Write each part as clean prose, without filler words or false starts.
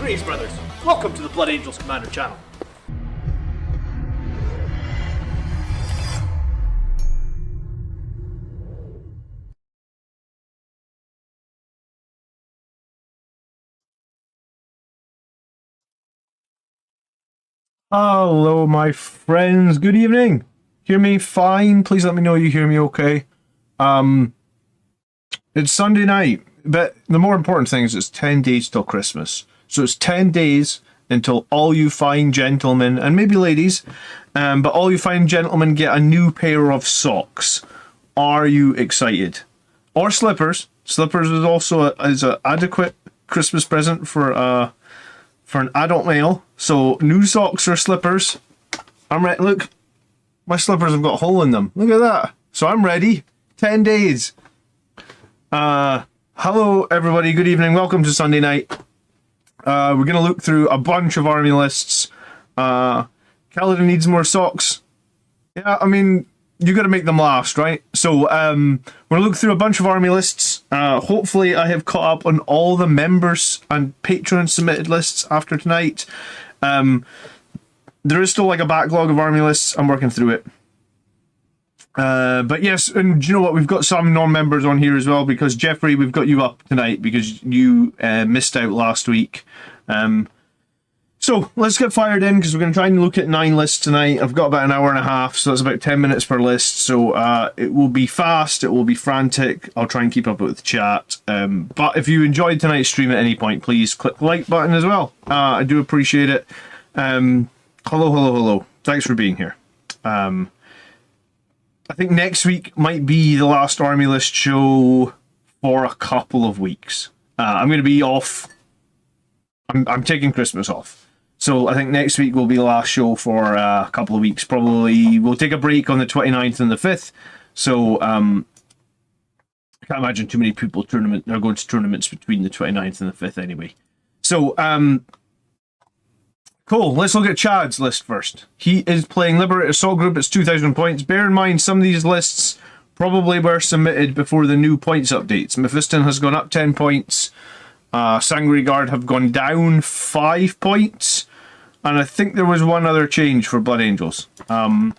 Greetings, brothers. Welcome to the Blood Angels Commander channel. Hello, my friends. Good evening. Hear me fine? Please let me know you hear me okay. It's Sunday night, but the more important thing is it's 10 days till Christmas. So it's 10 days until all you fine gentlemen, and maybe ladies, but all you fine gentlemen get a new pair of socks. Are you excited? Or slippers. Slippers is also an adequate Christmas present for an adult male. So new socks or slippers. I'm ready. Look, my slippers have got a hole in them. Look at that. So I'm ready. 10 days. Hello everybody. Good evening. Welcome to Sunday night. We're going to look through a bunch of army lists. Kaladin needs more socks. Yeah, I mean, you got to make them last, right? So we're going to look through a bunch of army lists. Hopefully I have caught up on all the members and patron submitted lists after tonight. There is still like a backlog of army lists. I'm working through it. But yes, and do you know what? We've got some non-members on here as well, because Jeffrey, we've got you up tonight because you missed out last week. So let's get fired in, because we're going to try and look at 9 lists tonight. I've got about an hour and a half, so that's about 10 minutes per list. So it will be fast, it will be frantic. I'll try and keep up with the chat. But if you enjoyed tonight's stream at any point, please click the like button as well. I do appreciate it. Hello. Thanks for being here. I think next week might be the last army list show for a couple of weeks. I'm going to be off. I'm taking Christmas off. So I think next week will be the last show for a couple of weeks. Probably we'll take a break on the 29th and the 5th. So I can't imagine too many people are going to tournaments between the 29th and the 5th anyway. So cool, let's look at Chad's list first. He is playing Liberator Assault Group. It's 2,000 points. Bear in mind, some of these lists probably were submitted before the new points updates. Mephiston has gone up 10 points. Sangry Guard have gone down 5 points. And I think there was one other change for Blood Angels. I'm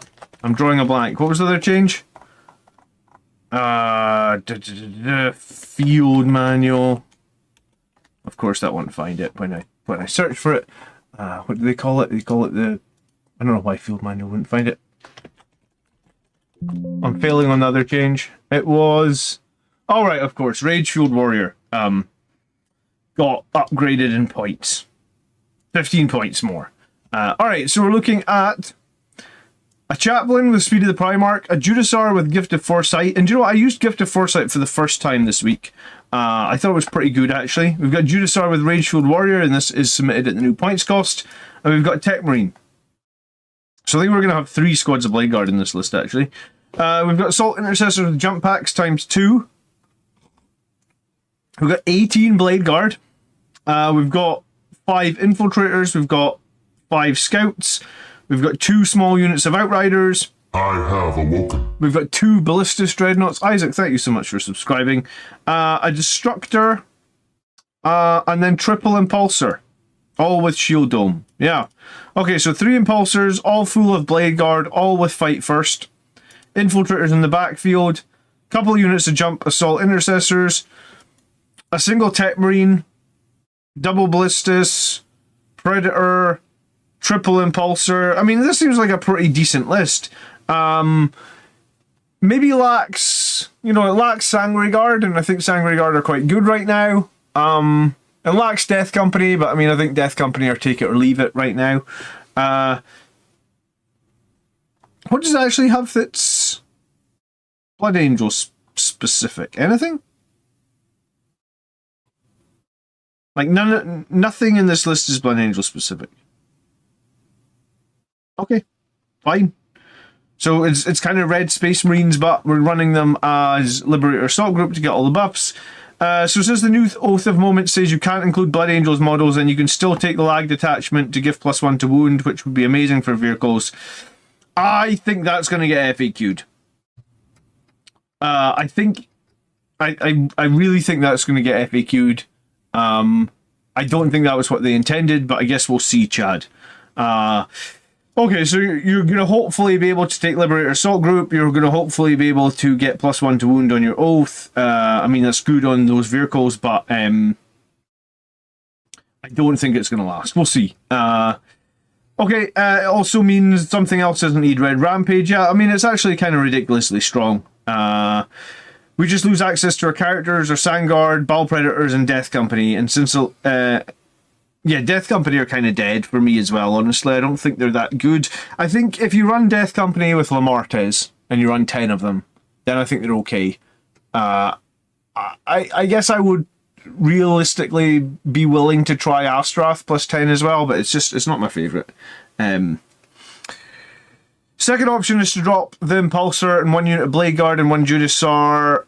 drawing a blank. What was the other change? Field manual. Of course, that won't find it when I search for it. What do they call it? They call it the... I don't know why field manual wouldn't find it. I'm failing on the other change. It was... Oh, right, of course. Rage Fueled Warrior got upgraded in points. 15 points more. Alright, so we're looking at a Chaplain with Speed of the Primarch, a Judiciar with Gift of Foresight, and do you know what? I used Gift of Foresight for the first time this week. I thought it was pretty good, actually. We've got Judiciar with Rage Fueled Warrior, and this is submitted at the new points cost. And we've got Tech Marine. So I think we're going to have 3 squads of Blade Guard in this list, actually. We've got Assault Intercessors with Jump Packs ×2. We've got 18 Blade Guard. We've got 5 Infiltrators. We've got 5 Scouts. We've got 2 small units of Outriders. I have awoken. We've got 2 Ballistus Dreadnoughts. Isaac, thank you so much for subscribing. A Destructor. And then triple Impulsor. All with Shield Dome. Yeah. Okay, so 3 Impulsors, all full of Blade Guard, all with Fight First. Infiltrators in the backfield. Couple units of Jump Assault Intercessors. A single Tech Marine. Double Ballistus. Predator. Triple Impulsor. I mean, this seems like a pretty decent list. Maybe lacks, it lacks Sangry Guard, and I think Sangry Guard are quite good right now. It lacks Death Company, but I mean, I think Death Company are take it or leave it right now. What does it actually have that's Blood Angels specific? Anything? Like nothing in this list is Blood Angel specific. Okay, fine. So it's kind of Red Space Marines, but we're running them as Liberator Assault Group to get all the buffs. So since the new Oath of Moment says you can't include Blood Angels models, then you can still take the lag detachment to give +1 to wound, which would be amazing for vehicles. I think that's going to get FAQ'd. I really think that's going to get FAQ'd. I don't think that was what they intended, but I guess we'll see, Chad. Okay, so you're going to hopefully be able to take Liberator Assault Group. You're going to hopefully be able to get +1 to wound on your Oath. I mean, that's good on those vehicles, but I don't think it's going to last. We'll see. Okay, it also means something else doesn't need Red Rampage. Yeah, I mean, it's actually kind of ridiculously strong. We just lose access to our characters, our Vanguard, Ball Predators, and Death Company. And since yeah, Death Company are kind of dead for me as well, honestly. I don't think they're that good. I think if you run Death Company with Lamartes, and you run 10 of them, then I think they're okay. I guess I would realistically be willing to try Astrath +10 as well, but it's not my favourite. Second option is to drop the Impulsor and 1 unit of Blade Guard and 1 Judasar.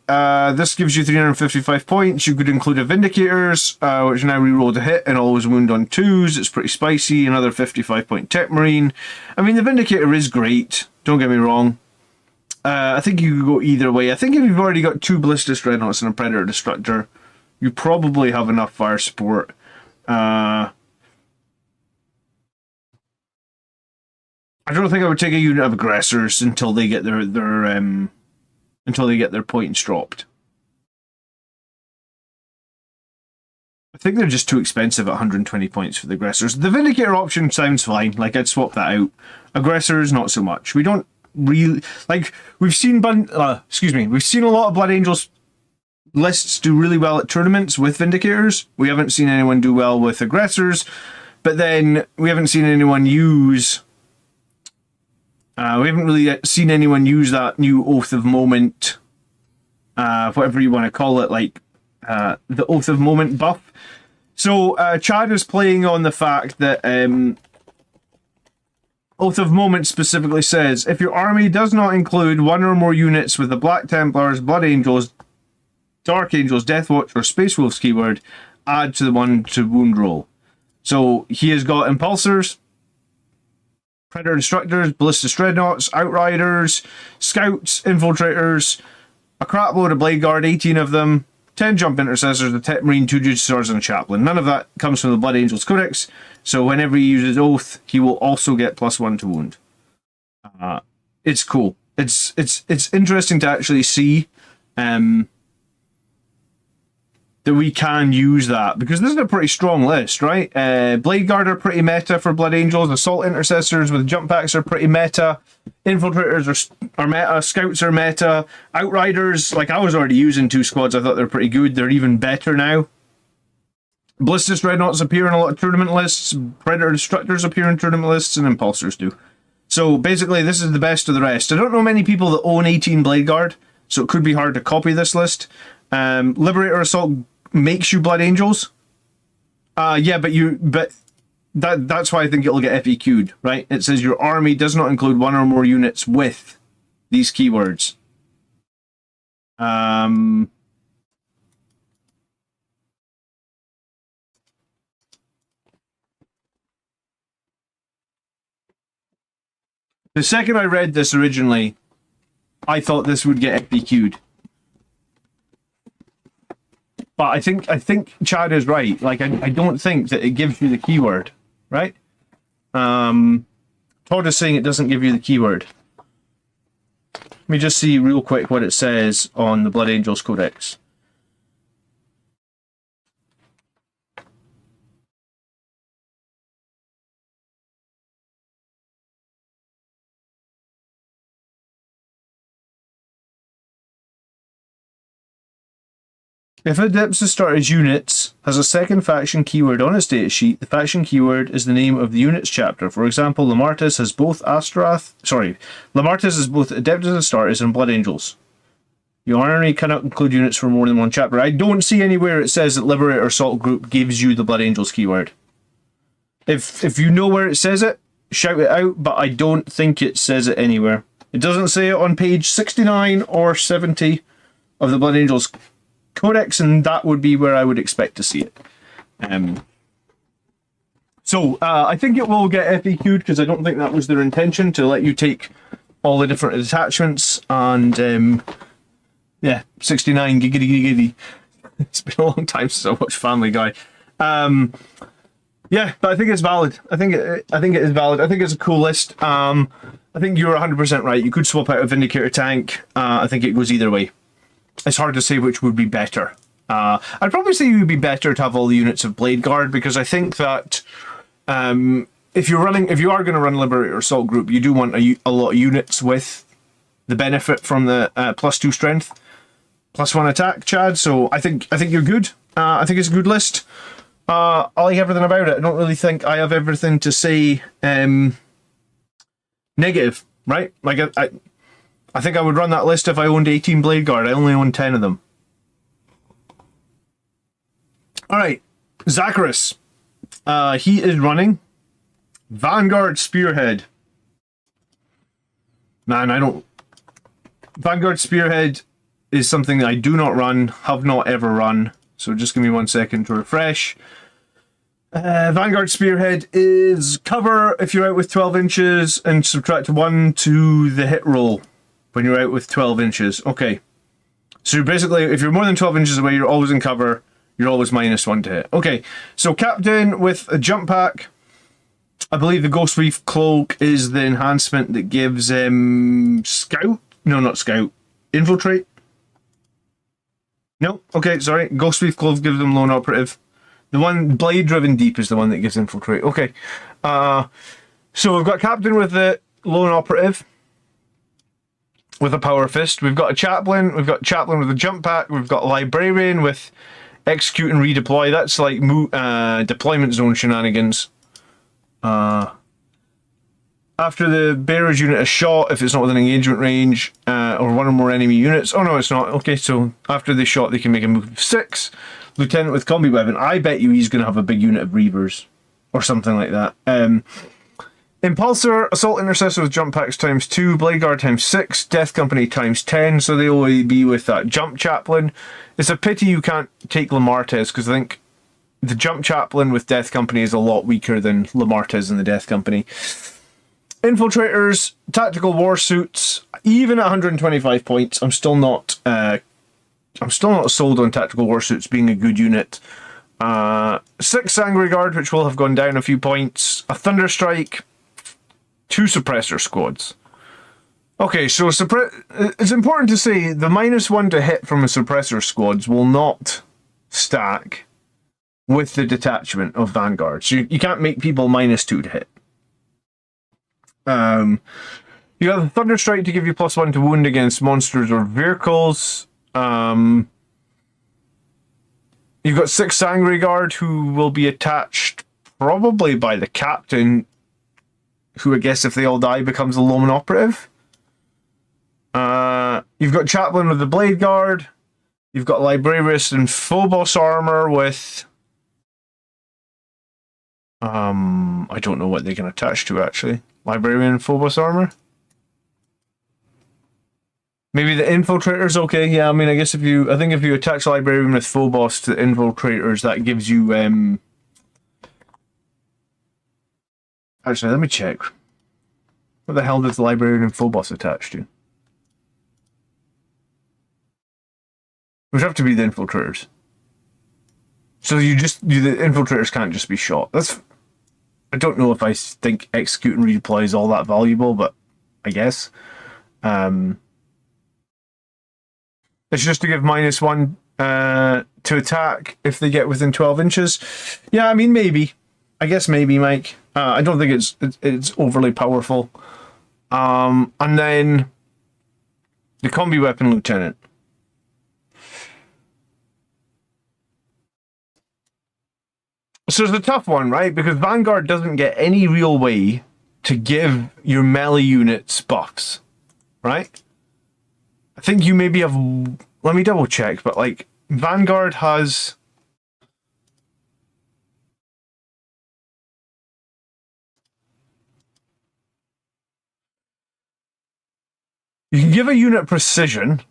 This gives you 355 points. You could include a Vindicators, which now reroll to hit and always wound on 2s. It's pretty spicy. Another 55 point Tech Marine. I mean, the Vindicator is great. Don't get me wrong. I think you could go either way. I think if you've already got 2 Ballistic Dreadnoughts and a Predator Destructor, you probably have enough fire support. I don't think I would take a unit of Aggressors until they get their points dropped. I think they're just too expensive at 120 points for the Aggressors. The Vindicator option sounds fine. Like, I'd swap that out. Aggressors, not so much. We don't really like. We've seen we've seen a lot of Blood Angels lists do really well at tournaments with Vindicators. We haven't seen anyone do well with Aggressors, but then we haven't seen anyone use. We haven't really seen anyone use that new Oath of Moment, whatever you want to call it, like the Oath of Moment buff. So Chad is playing on the fact that Oath of Moment specifically says, if your army does not include 1 or more units with the Black Templars, Blood Angels, Dark Angels, Death Watch, or Space Wolves keyword, add to the 1 to wound roll. So he has got Impulsors, Predator Destructors, Ballistic Dreadnoughts, Outriders, Scouts, Infiltrators, a crapload of Blade Guard, 18 of them, 10 Jump Intercessors, a Tech Marine, 2 Judasars, and a Chaplain. None of that comes from the Blood Angels Codex, so whenever he uses Oath, he will also get +1 to wound. It's cool. It's interesting to actually see that we can use that, because this is a pretty strong list, right? Blade Guard are pretty meta for Blood Angels. Assault Intercessors with jump packs are pretty meta. Infiltrators are meta. Scouts are meta. Outriders, like, I was already using 2 squads. I thought they're pretty good. They're even better now. Ballistic Dreadnoughts appear in a lot of tournament lists. Predator Destructors appear in tournament lists, and Impulsors do. So basically, this is the best of the rest. I don't know many people that own 18 Blade Guard, so it could be hard to copy this list. Liberator Assault makes you Blood Angels. Yeah, but that's why I think it'll get FAQ'd, right? It says your army does not include 1 or more units with these keywords. The second I read this originally, I thought this would get FAQ'd. But I think Chad is right. Like, I don't think that it gives you the keyword, right? Todd is saying it doesn't give you the keyword. Let me just see real quick what it says on the Blood Angels Codex. If it dips to start as units, has a second faction keyword on its datasheet, the faction keyword is the name of the units chapter. For example, Lamartes has both Lamartes has both Adeptus Astartes and Blood Angels. You already cannot include units for more than one chapter. I don't see anywhere it says that Liberator Assault Group gives you the Blood Angels keyword. If you know where it says it, shout it out, but I don't think it says it anywhere. It doesn't say it on page 69 or 70 of the Blood Angels Codex, and that would be where I would expect to see it. I think it will get FAQ'd, because I don't think that was their intention, to let you take all the different attachments, and yeah, 69, giggity. It's been a long time since I watched Family Guy. Yeah, but I think it's valid. I think it is valid. I think it's a cool list. I think you're 100% right. You could swap out a Vindicator tank. I think it goes either way. It's hard to say which would be better. I'd probably say it would be better to have all the units of Blade Guard, because I think that if you are going to run Liberator Assault Group, you do want a lot of units with the benefit from the +2 strength, +1 attack, Chad. So I think you're good. I think it's a good list. I like everything about it. I don't really think I have everything to say negative, right? Like I think I would run that list if I owned 18 Blade Guard. I only own 10 of them. Alright, Zacharis. He is running Vanguard Spearhead. Man, Vanguard Spearhead is something that I do not run, have not ever run. So just give me 1 second to refresh. Vanguard Spearhead is cover if you're out with 12 inches and subtract 1 to the hit roll when you're out with 12 inches. Okay. So basically, if you're more than 12 inches away, you're always in cover. You're always -1 to hit. Okay. So Captain with a jump pack. I believe the Ghost Reef Cloak is the enhancement that gives Scout. No, not Scout. Infiltrate. No, okay, sorry. Ghost Reef Cloak gives them Lone Operative. The one Blade Driven Deep is the one that gives Infiltrate. Okay. So we've got Captain with the Lone Operative with a Power Fist. We've got a Chaplain. We've got Chaplain with a Jump Pack. We've got Librarian with Execute and Redeploy. That's like deployment zone shenanigans. After the bearer's unit is shot, if it's not within engagement range, or one or more enemy units. Oh no, it's not. Okay, so after they shot, they can make a move of 6. Lieutenant with combi weapon. I bet you he's going to have a big unit of Reavers, or something like that. Impulsor, Assault Intercessor with jump packs ×2, Blade Guard ×6, Death Company ×10, so they will be with that Jump Chaplain. It's a pity you can't take Lamartez, because I think the Jump Chaplain with Death Company is a lot weaker than Lamartez and the Death Company. Infiltrators, Tactical War Suits, even at 125 points, I'm still not sold on Tactical War Suits being a good unit. 6 Angry Guard, which will have gone down a few points. A Thunderstrike, 2 Suppressor Squads. Okay, so it's important to say the -1 to hit from a Suppressor Squads will not stack with the detachment of Vanguard. So you can't make people -2 to hit. You have the Thunderstrike to give you +1 to wound against monsters or vehicles. You've got 6 Angry Guard who will be attached probably by the Captain, who I guess if they all die becomes a Lone Operative. You've got Chaplain with the Blade Guard. You've got Librarius and Phobos armor with... I don't know what they can attach to actually. Librarian and Phobos armor? Maybe the Infiltrator's okay. Yeah, I mean, I guess if you attach Librarian with Phobos to the Infiltrators, that gives you, Actually, let me check. What the hell does the Librarian and Phobos attach to? It would have to be the Infiltrators. So the Infiltrators can't just be shot. I don't know if I think Execute and Redeploy is all that valuable, but I guess. It's just to give -1 to attack if they get within 12 inches. Yeah, I mean, maybe. I guess maybe, Mike. I don't think it's overly powerful. And then the combi weapon lieutenant. So it's a tough one, right? Because Vanguard doesn't get any real way to give your melee units buffs, right? I think you maybe have... Let me double check, but like, Vanguard has... You can give a unit precision.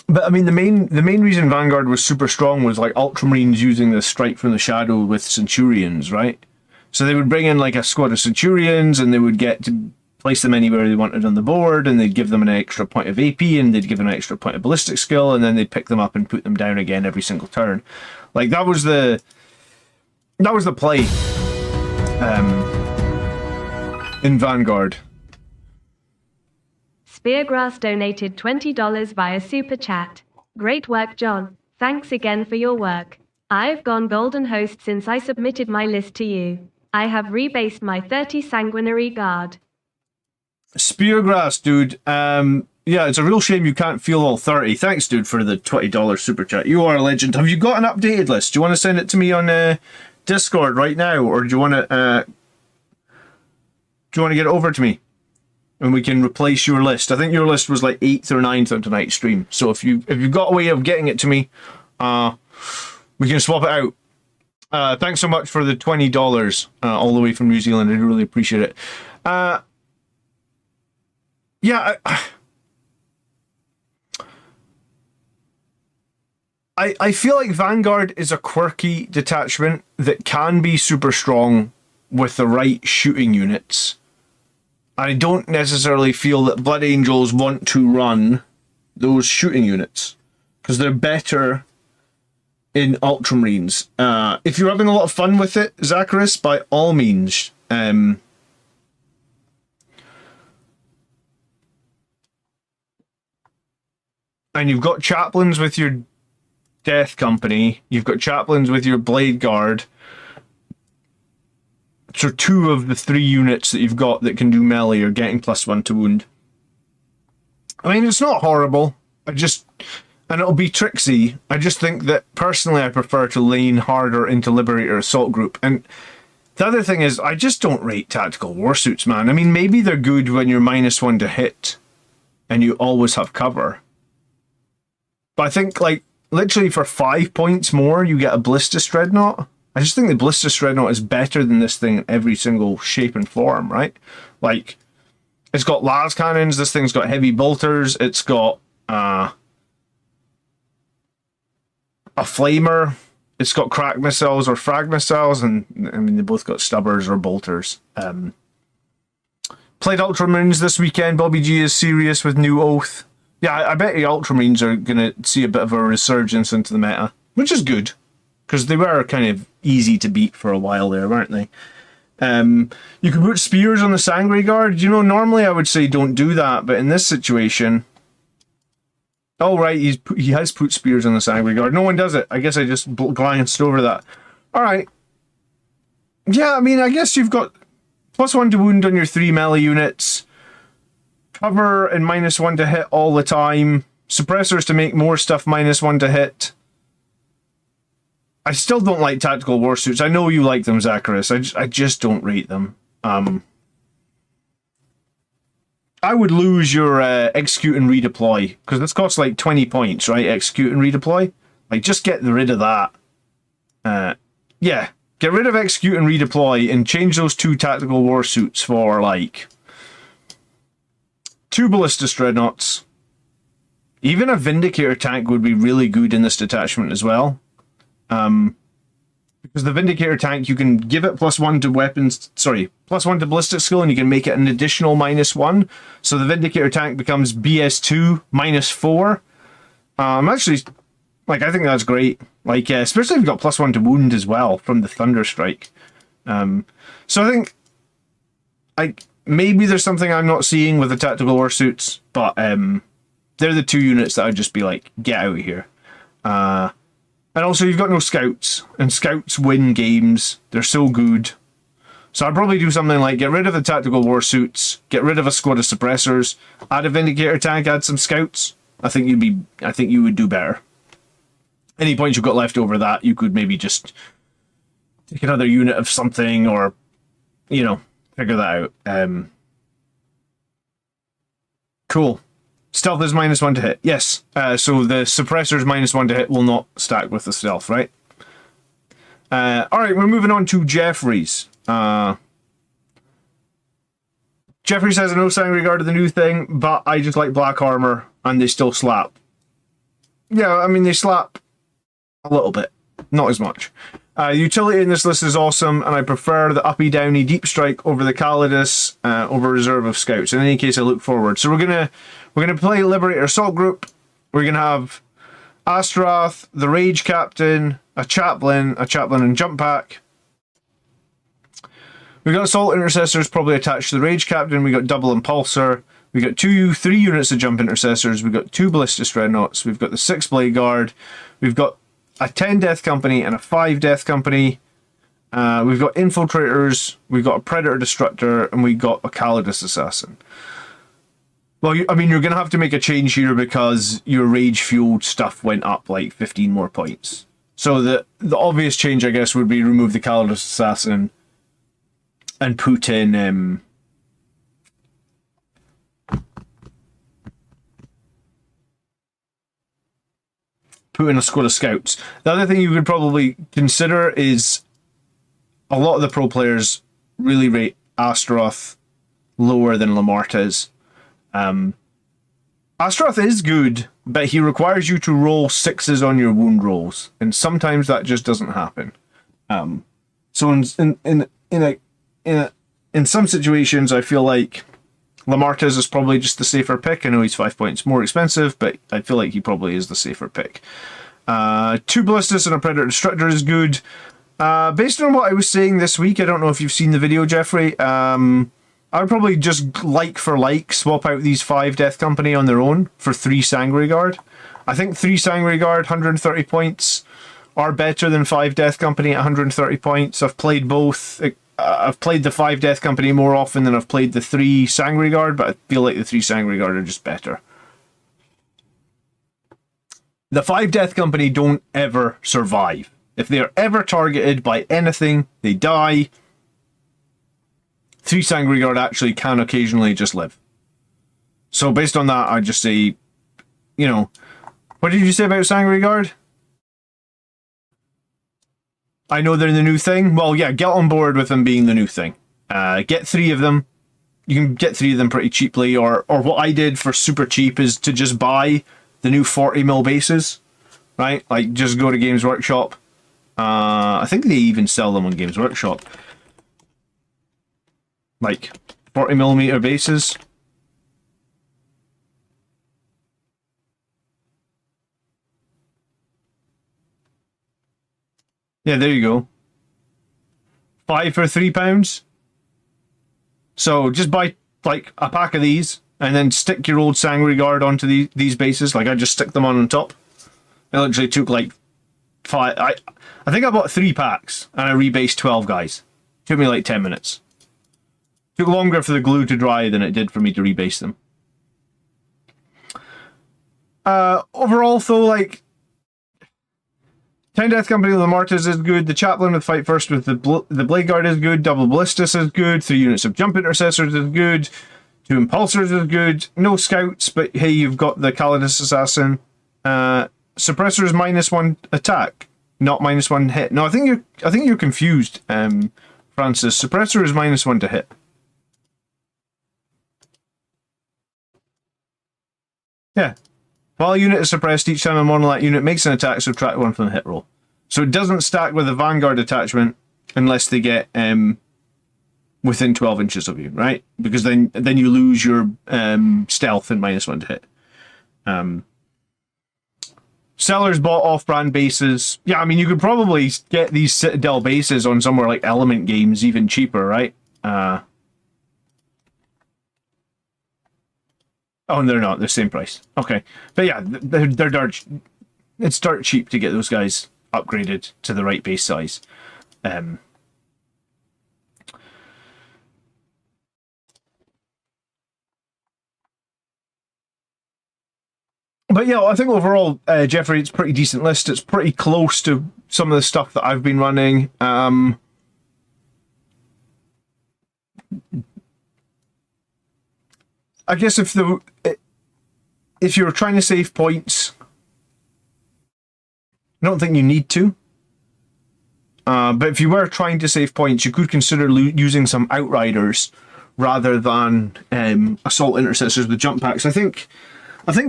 But I mean, the main reason Vanguard was super strong was like Ultramarines using the strike from the shadow with Centurions, right? So they would bring in like a squad of Centurions, and they would get to place them anywhere they wanted on the board, and they'd give them an extra point of AP, and they'd give them an extra point of ballistic skill, and then they'd pick them up and put them down again every single turn. Like that was the play in Vanguard. Speargrass donated $20 via Super Chat. Great work, John. Thanks again for your work. I've gone Golden Host since I submitted my list to you. I have rebased my 30 Sanguinary Guard. Speargrass, dude. Yeah, it's a real shame you can't feel all 30. Thanks, dude, for the $20 Super Chat. You are a legend. Have you got an updated list? Do you want to send it to me on Discord right now, or do you want to get it over to me? And we can replace your list. I think your list was like 8th or 9th on tonight's stream. So if you've got a way of getting it to me, we can swap it out. Thanks so much for the $20 all the way from New Zealand. I really appreciate it. Yeah, I feel like Vanguard is a quirky detachment that can be super strong with the right shooting units. I don't necessarily feel that Blood Angels want to run those shooting units, because they're better in Ultramarines. If you're having a lot of fun with it, Zacharis, by all means. And you've got chaplains with your Death Company, you've got chaplains with your Blade Guard. So 2 of the 3 units that you've got that can do melee are getting +1 to wound. I mean, it's not horrible. And it'll be tricksy. I just think that, personally, I prefer to lean harder into Liberator Assault Group. And the other thing is, I just don't rate Tactical Warsuits, man. I mean, maybe they're good when you're -1 to hit, and you always have cover. But I think, like, literally for 5 points more, you get a Ballistus Dreadnought. I just think the Ballistus Dreadnought is better than this thing in every single shape and form, right? Like, it's got las cannons, this thing's got heavy bolters, it's got a flamer, it's got crack missiles or frag missiles, and I mean, they both got stubbers or bolters. Played Ultramarines this weekend. Bobby G is serious with New Oath. Yeah, I bet the Ultramarines are going to see a bit of a resurgence into the meta, which is good, because they were kind of easy to beat for a while there, weren't they? You can put spears on the Sanguinary Guard. You know, normally I would say don't do that, but in this situation... Oh, right, he has put spears on the Sanguinary Guard. No one does it. I guess I just glanced over that. Alright. Yeah, I mean, I guess you've got +1 to wound on your 3 melee units. Cover and -1 to hit all the time. Suppressors to make more stuff -1 to hit. I still don't like Tactical Warsuits. I know you like them, Zacharis. I just don't rate them. I would lose your execute and redeploy, because this costs like 20 points, right? Execute and redeploy. Like, just get rid of that. Yeah, get rid of execute and redeploy and change those 2 Tactical Warsuits for like 2 Ballistus Dreadnoughts. Even a Vindicator tank would be really good in this detachment as well. Because the Vindicator tank, you can give it +1 to weapons, +1 to ballistic skill, and you can make it an additional -1. So the Vindicator tank becomes BS2 -4. Actually, like, I think that's great. Like, especially if you've got +1 to wound as well from the Thunderstrike. So I think, maybe there's something I'm not seeing with the Tactical Warsuits, but they're the 2 units that I'd just be like, get out of here. And also, you've got no scouts, and scouts win games. They're so good. So I'd probably do something like get rid of the Tactical Warsuits, get rid of a squad of suppressors, add a Vindicator tank, add some scouts. I think you would do better. Any points you've got left over that, you could maybe just Take another unit of something, or, you know, figure that out. Cool. Stealth is -1 to hit. Yes. So the suppressor's -1 to hit will not stack with the stealth, right? Alright, we're moving on to Jeffries. Jeffries has a no sign regard to the new thing, but I just like black armor, and they still slap. Yeah, I mean, they slap a little bit. Not as much. Utility in this list is awesome, and I prefer the uppy downy deep strike over the Calidus, over reserve of scouts. In any case, I look forward. So we're gonna play Liberator Assault Group. We're gonna have Astaroth, the Rage Captain, a Chaplain and Jump Pack. We got Assault Intercessors probably attached to the Rage Captain. We got double Impulsor. We got 3 units of Jump Intercessors. We got 2 Ballistus Dreadnoughts. We've got the 6 Blade Guard. We've got a 10 Death Company and a 5 Death Company. We've got Infiltrators. We've got a Predator Destructor, and we got a Calidus Assassin. Well, I mean, you're going to have to make a change here because your rage-fueled stuff went up like 15 more points. So the obvious change, I guess, would be remove the Calidus Assassin and put in... put in a squad of scouts. The other thing you could probably consider is a lot of the pro players really rate Astaroth lower than Lamartez. Astaroth is good, but he requires you to roll 6s on your wound rolls, and sometimes that just doesn't happen. So in some situations, I feel like Lamartez is probably just the safer pick. I know he's 5 points more expensive, but I feel like he probably is the safer pick. 2 Ballistus and a Predator Destructor is good. Based on what I was saying this week, I don't know if you've seen the video, Jeffrey, I would probably just like for like swap out these 5 Death Company on their own for 3 Sangre Guard. I think 3 Sangre Guard, 130 points, are better than 5 Death Company at 130 points. I've played both. I've played the 5 Death Company more often than I've played the 3 Sangre Guard, but I feel like the 3 Sangre Guard are just better. The 5 Death Company don't ever survive. If they are ever targeted by anything, they die. 3 Sangre Guard actually can occasionally just live. So based on that, I just say, you know, what did you say about Sangre Guard? I know they're the new thing. Well, yeah, get on board with them being the new thing. Get 3 of them. You can get 3 of them pretty cheaply, or what I did for super cheap is to just buy the new 40mm bases, right? Like, just go to Games Workshop. I think they even sell them on Games Workshop. Like, 40mm bases. Yeah, there you go. 5 for £3. So just buy like a pack of these and then stick your old Sangre Guard onto these bases. Like, I just stick them on top. It literally took like 5. I think I bought 3 packs and I rebased 12 guys. Took me like 10 minutes. Took longer for the glue to dry than it did for me to rebase them. Overall, though, like, 10 Death Company with Lamartez is good. The Chaplain with Fight First with the Blade Guard is good. Double Ballistus is good. 3 units of Jump Intercessors is good. 2 Impulsors is good. No Scouts, but hey, you've got the Calidus Assassin. Suppressor is -1 attack, not -1 hit. No, I think you're confused, Francis. Suppressor is -1 to hit. Yeah. While a unit is suppressed, each time a model that unit makes an attack, subtract 1 from the hit roll. So it doesn't stack with the Vanguard attachment unless they get within 12 inches of you, right? Because then you lose your stealth and -1 to hit. Sellers bought off-brand bases. Yeah, I mean, you could probably get these Citadel bases on somewhere like Element Games even cheaper, right? Oh, and they're not. They're same price. Okay. But yeah, they're dirt. It's dirt cheap to get those guys upgraded to the right base size. But yeah, I think overall, Jeffrey, it's a pretty decent list. It's pretty close to some of the stuff that I've been running. I guess if you're trying to save points, I don't think you need to. But if you were trying to save points, you could consider using some Outriders rather than Assault Intercessors with jump packs. I think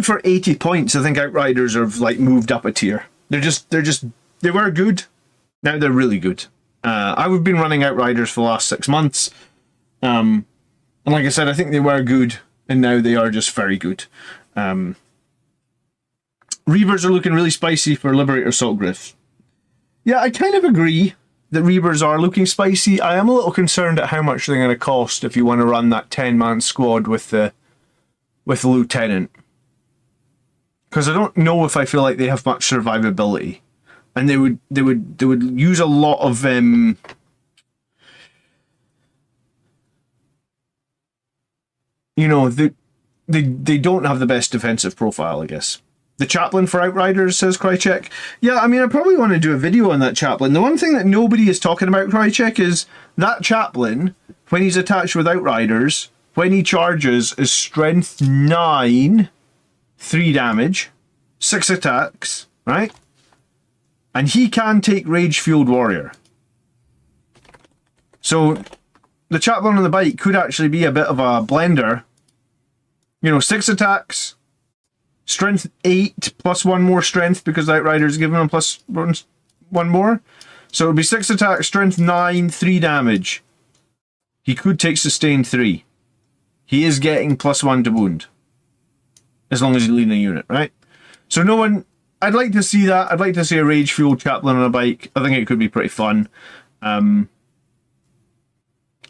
for 80 points, I think Outriders have like moved up a tier. They were good. Now they're really good. I've been running Outriders for the last 6 months. And like I said, I think they were good, and now they are just very good. Reavers are looking really spicy for Liberator Assault Griffs. Yeah, I kind of agree that Reavers are looking spicy. I am a little concerned at how much they're going to cost if you want to run that 10-man squad with the Lieutenant. Because I don't know if I feel like they have much survivability. And they would use a lot of you know, they don't have the best defensive profile, I guess. The Chaplain for Outriders, says Krychek. Yeah, I mean, I probably want to do a video on that Chaplain. The one thing that nobody is talking about, Krychek, is that Chaplain, when he's attached with Outriders, when he charges, is Strength 9, 3 damage, 6 attacks, right? And he can take Rage Fueled Warrior. So the Chaplain on the bike could actually be a bit of a blender. You know, 6 attacks, Strength 8 plus 1 more strength because the Outrider's giving him plus 1 more. So it would be 6 attacks, Strength 9, 3 damage. He could take Sustain 3. He is getting plus 1 to wound. As long as he's leading a unit, right? So no one... I'd like to see that. I'd like to see a Rage Fueled Chaplain on a bike. I think it could be pretty fun.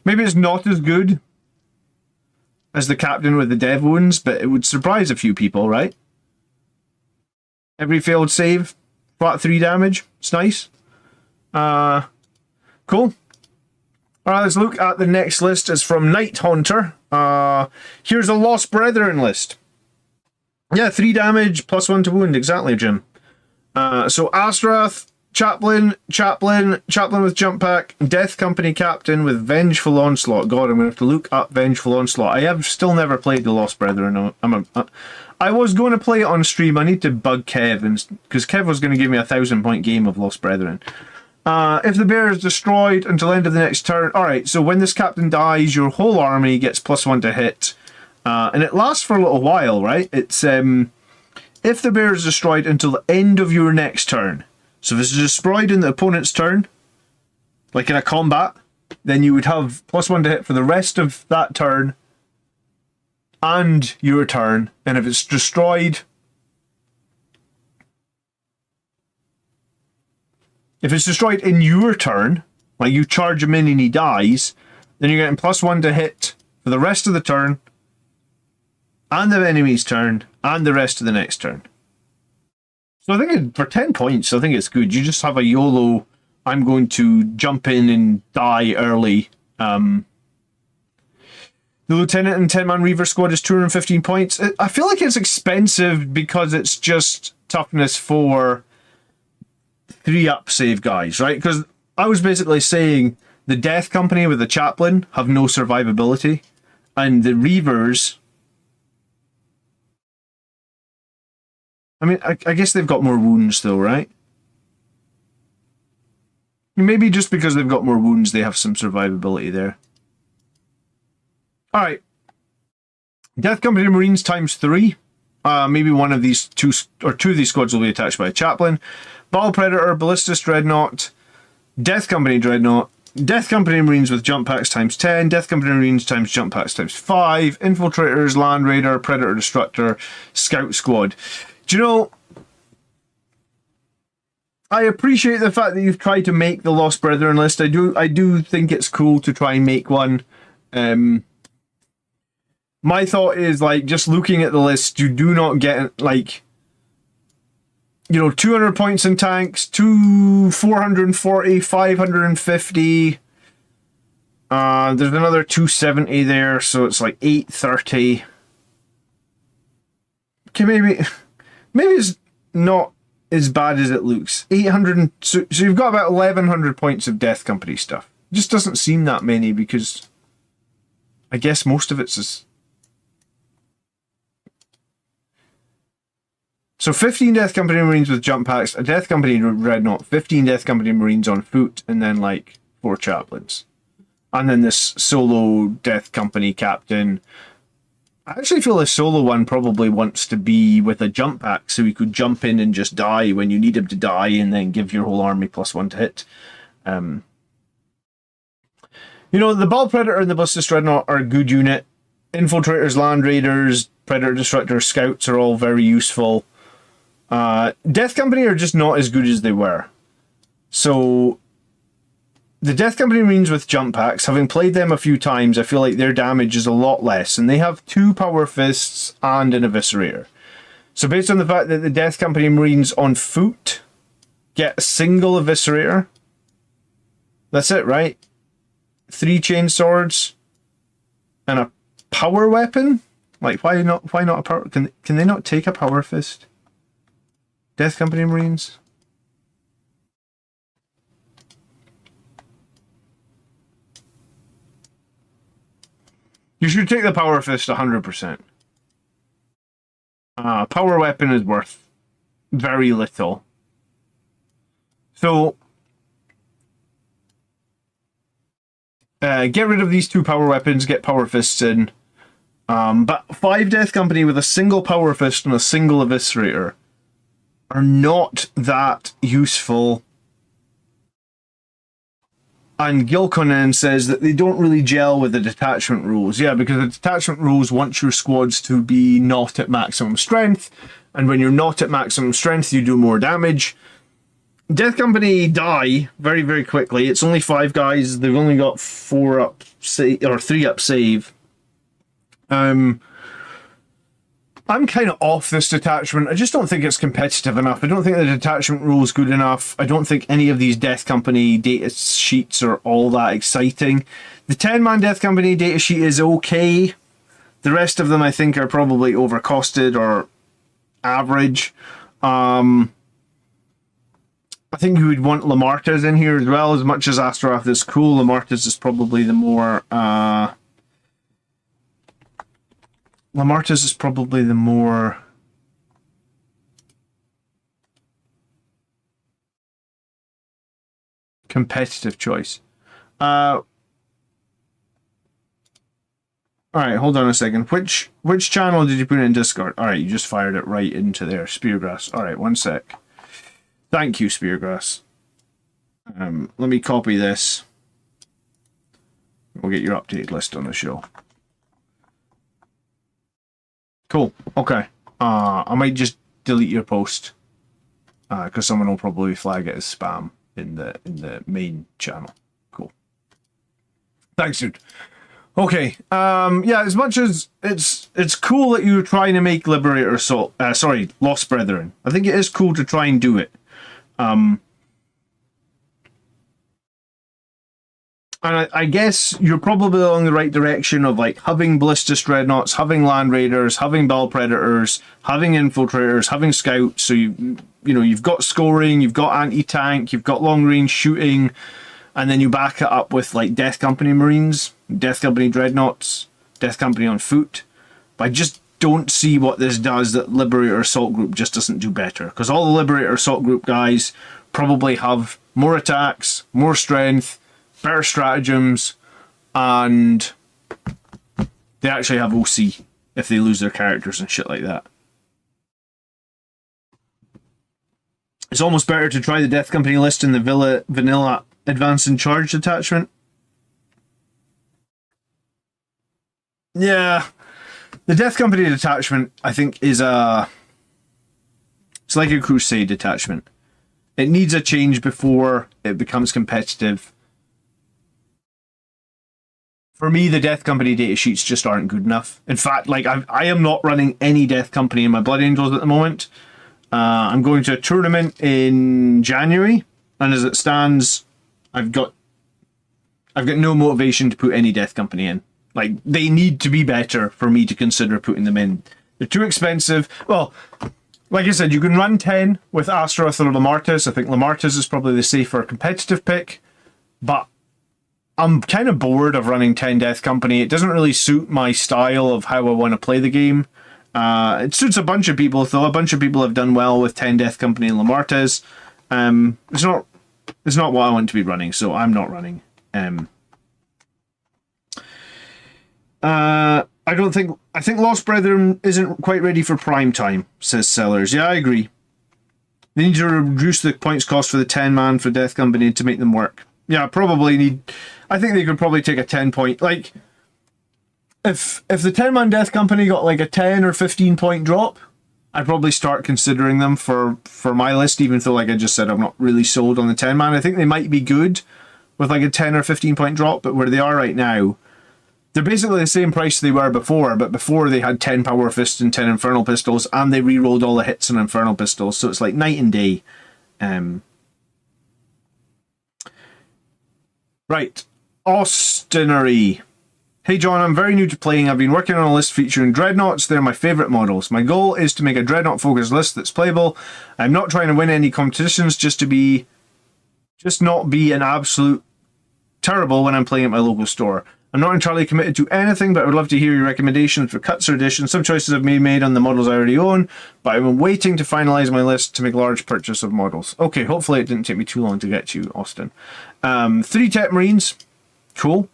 Maybe it's not as good as the Captain with the Dev Wounds, but it would surprise a few people, right? Every failed save, flat 3 damage. It's nice. Cool. Alright, let's look at the next list. It's from Night Haunter. Here's a Lost Brethren list. Yeah, 3 damage, plus 1 to wound. Exactly, Jim. So Astrath, Chaplain with Jump Pack, Death Company Captain with Vengeful Onslaught. God, I'm going to have to look up Vengeful Onslaught. I have still never played the Lost Brethren. I was going to play it on stream. I need to bug Kev, because Kev was going to give me a 1,000-point game of Lost Brethren. If the bear is destroyed until end of the next turn... Alright, so when this captain dies, your whole army gets plus 1 to hit. And it lasts for a little while, right? It's if the bear is destroyed until the end of your next turn. So if it's destroyed in the opponent's turn, like in a combat, then you would have plus 1 to hit for the rest of that turn and your turn. And if it's destroyed... If it's destroyed in your turn, like you charge him in and he dies, then you're getting plus 1 to hit for the rest of the turn, and the enemy's turn, and the rest of the next turn. So I think for 10 points, I think it's good. You just have a YOLO, I'm going to jump in and die early. The Lieutenant and 10-man Reaver squad is 215 points. I feel like it's expensive because it's just toughness for 3-up save guys, right? Because I was basically saying the Death Company with the Chaplain have no survivability, and the Reavers... I mean, I guess they've got more wounds though, right? Maybe just because they've got more wounds, they have some survivability there. Alright. Death Company Marines times 3. Maybe one of these two of these squads will be attached by a Chaplain. Ball Predator, Ballistus Dreadnought, Death Company Dreadnought, Death Company Marines with jump packs times 10, Death Company Marines times jump packs times 5, Infiltrators, Land Raider, Predator Destructor, Scout Squad. Do you know, I appreciate the fact that you've tried to make the Lost Brethren list. I do think it's cool to try and make one. My thought is, like, just looking at the list, you do not get, like, you know, 200 points in tanks, 440, 550. There's another 270 there, so it's like 830. Okay, maybe it's not as bad as it looks. 800, so you've got about 1100 points of Death Company stuff. It just doesn't seem that many because I guess most of it's... So 15 Death Company Marines with jump packs, a Death Company Dreadnought, 15 Death Company Marines on foot, and then like 4 chaplains. And then this solo Death Company captain. I actually feel the solo one probably wants to be with a jump pack, so he could jump in and just die when you need him to die, and then give your whole army +1 to hit. You know, the Ball Predator and the Ballistic Dreadnought are a good unit. Infiltrators, Land Raiders, Predator Destructor, Scouts are all very useful. Death Company are just not as good as they were. So, the Death Company Marines with jump packs, having played them a few times, I feel like their damage is a lot less. And they have 2 Power Fists and an Eviscerator. So based on the fact that the Death Company Marines on foot get a single Eviscerator, that's it, right? 3 chain swords and a power weapon? Like, why not a power... Can they not take a Power Fist? Death Company Marines? You should take the Power Fist 100%. Power Weapon is worth very little. So, get rid of these 2 Power Weapons, get Power Fists in. But 5 Death Company with a single Power Fist and a single Eviscerator are not that useful. And Gilconan says that they don't really gel with the detachment rules. Yeah, because the detachment rules want your squads to be not at maximum strength. And when you're not at maximum strength, you do more damage. Death Company die very, very quickly. It's only 5 guys. They've only got 4 up save, or 3 up save. I'm kind of off this detachment. I just don't think it's competitive enough. I don't think the detachment rule is good enough. I don't think any of these Death Company data sheets are all that exciting. The 10-man Death Company data sheet is okay. The rest of them, I think, are probably overcosted or average. I think you would want Lamartas in here as well. As much as Astaroth is cool, Lamartas is probably the more... Lamartas is probably the more competitive choice. Alright, hold on a second. Which channel did you put in Discord? Alright, you just fired it right into there. Speargrass. Alright, one sec. Thank you, Speargrass. Let me copy this. We'll get your updated list on the show. Cool. Okay. I might just delete your post because someone will probably flag it as spam in the main channel. Cool. Thanks, dude. Okay. Yeah. As much as it's cool that you're trying to make Liberator Lost Brethren. I think it is cool to try and do it. And I guess you're probably along the right direction of like having Ballistic Dreadnoughts, having Land Raiders, having Ball Predators, having Infiltrators, having Scouts. So you've got scoring, you've got anti-tank, you've got long range shooting, and then you back it up with like Death Company Marines, Death Company Dreadnoughts, Death Company on foot. But I just don't see what this does that Liberator Assault Group just doesn't do better. Because all the Liberator Assault Group guys probably have more attacks, more strength, better stratagems, and they actually have OC if they lose their characters and shit like that. It's almost better to try the Death Company list in the vanilla Advance and Charge detachment. Yeah, the Death Company detachment, I think, it's like a Crusade detachment. It needs a change before it becomes competitive. For me, the Death Company data sheets just aren't good enough. In fact, like I am not running any Death Company in my Blood Angels at the moment. I'm going to a tournament in January, and as it stands, I've got no motivation to put any Death Company in. Like, they need to be better for me to consider putting them in. They're too expensive. Well, like I said, you can run 10 with Astaroth or Lamartas. I think Lamartas is probably the safer competitive pick, but I'm kind of bored of running 10 Death Company. It doesn't really suit my style of how I want to play the game. It suits a bunch of people, though. A bunch of people have done well with 10 Death Company and Lamartes. It's not what I want to be running, so I'm not running. I think Lost Brethren isn't quite ready for prime time, says Sellers. Yeah, I agree. They need to reduce the points cost for the 10-man for Death Company to make them work. Yeah, probably need... I think they could probably take a 10-point... Like, if the 10-man Death Company got like a 10 or 15-point drop, I'd probably start considering them for my list, even though, like I just said, I'm not really sold on the 10-man. I think they might be good with like a 10 or 15-point drop, but where they are right now, they're basically the same price they were before, but before they had 10 Power Fists and 10 Infernal Pistols, and they re-rolled all the hits on Infernal Pistols, so it's like night and day. Right. Austinery. Hey John, I'm very new to playing. I've been working on a list featuring Dreadnoughts. They're my favourite models. My goal is to make a Dreadnought-focused list that's playable. I'm not trying to win any competitions, just not be an absolute terrible when I'm playing at my local store. I'm not entirely committed to anything, but I would love to hear your recommendations for cuts or additions. Some choices I've made on the models I already own, but I'm waiting to finalise my list to make a large purchase of models. Okay, hopefully it didn't take me too long to get to Austin. 3 Tech Marines, cool.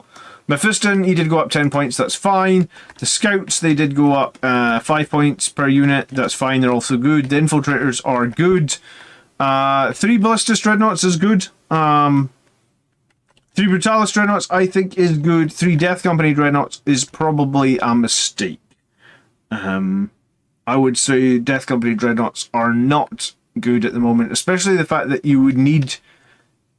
Mephiston, he did go up 10 points, that's fine. The Scouts, they did go up 5 points per unit, that's fine, they're also good. The Infiltrators are good. 3 Ballistus Dreadnoughts is good. 3 Brutalis Dreadnoughts, I think, is good. 3 Death Company Dreadnoughts is probably a mistake. I would say Death Company Dreadnoughts are not good at the moment, especially the fact that you would need...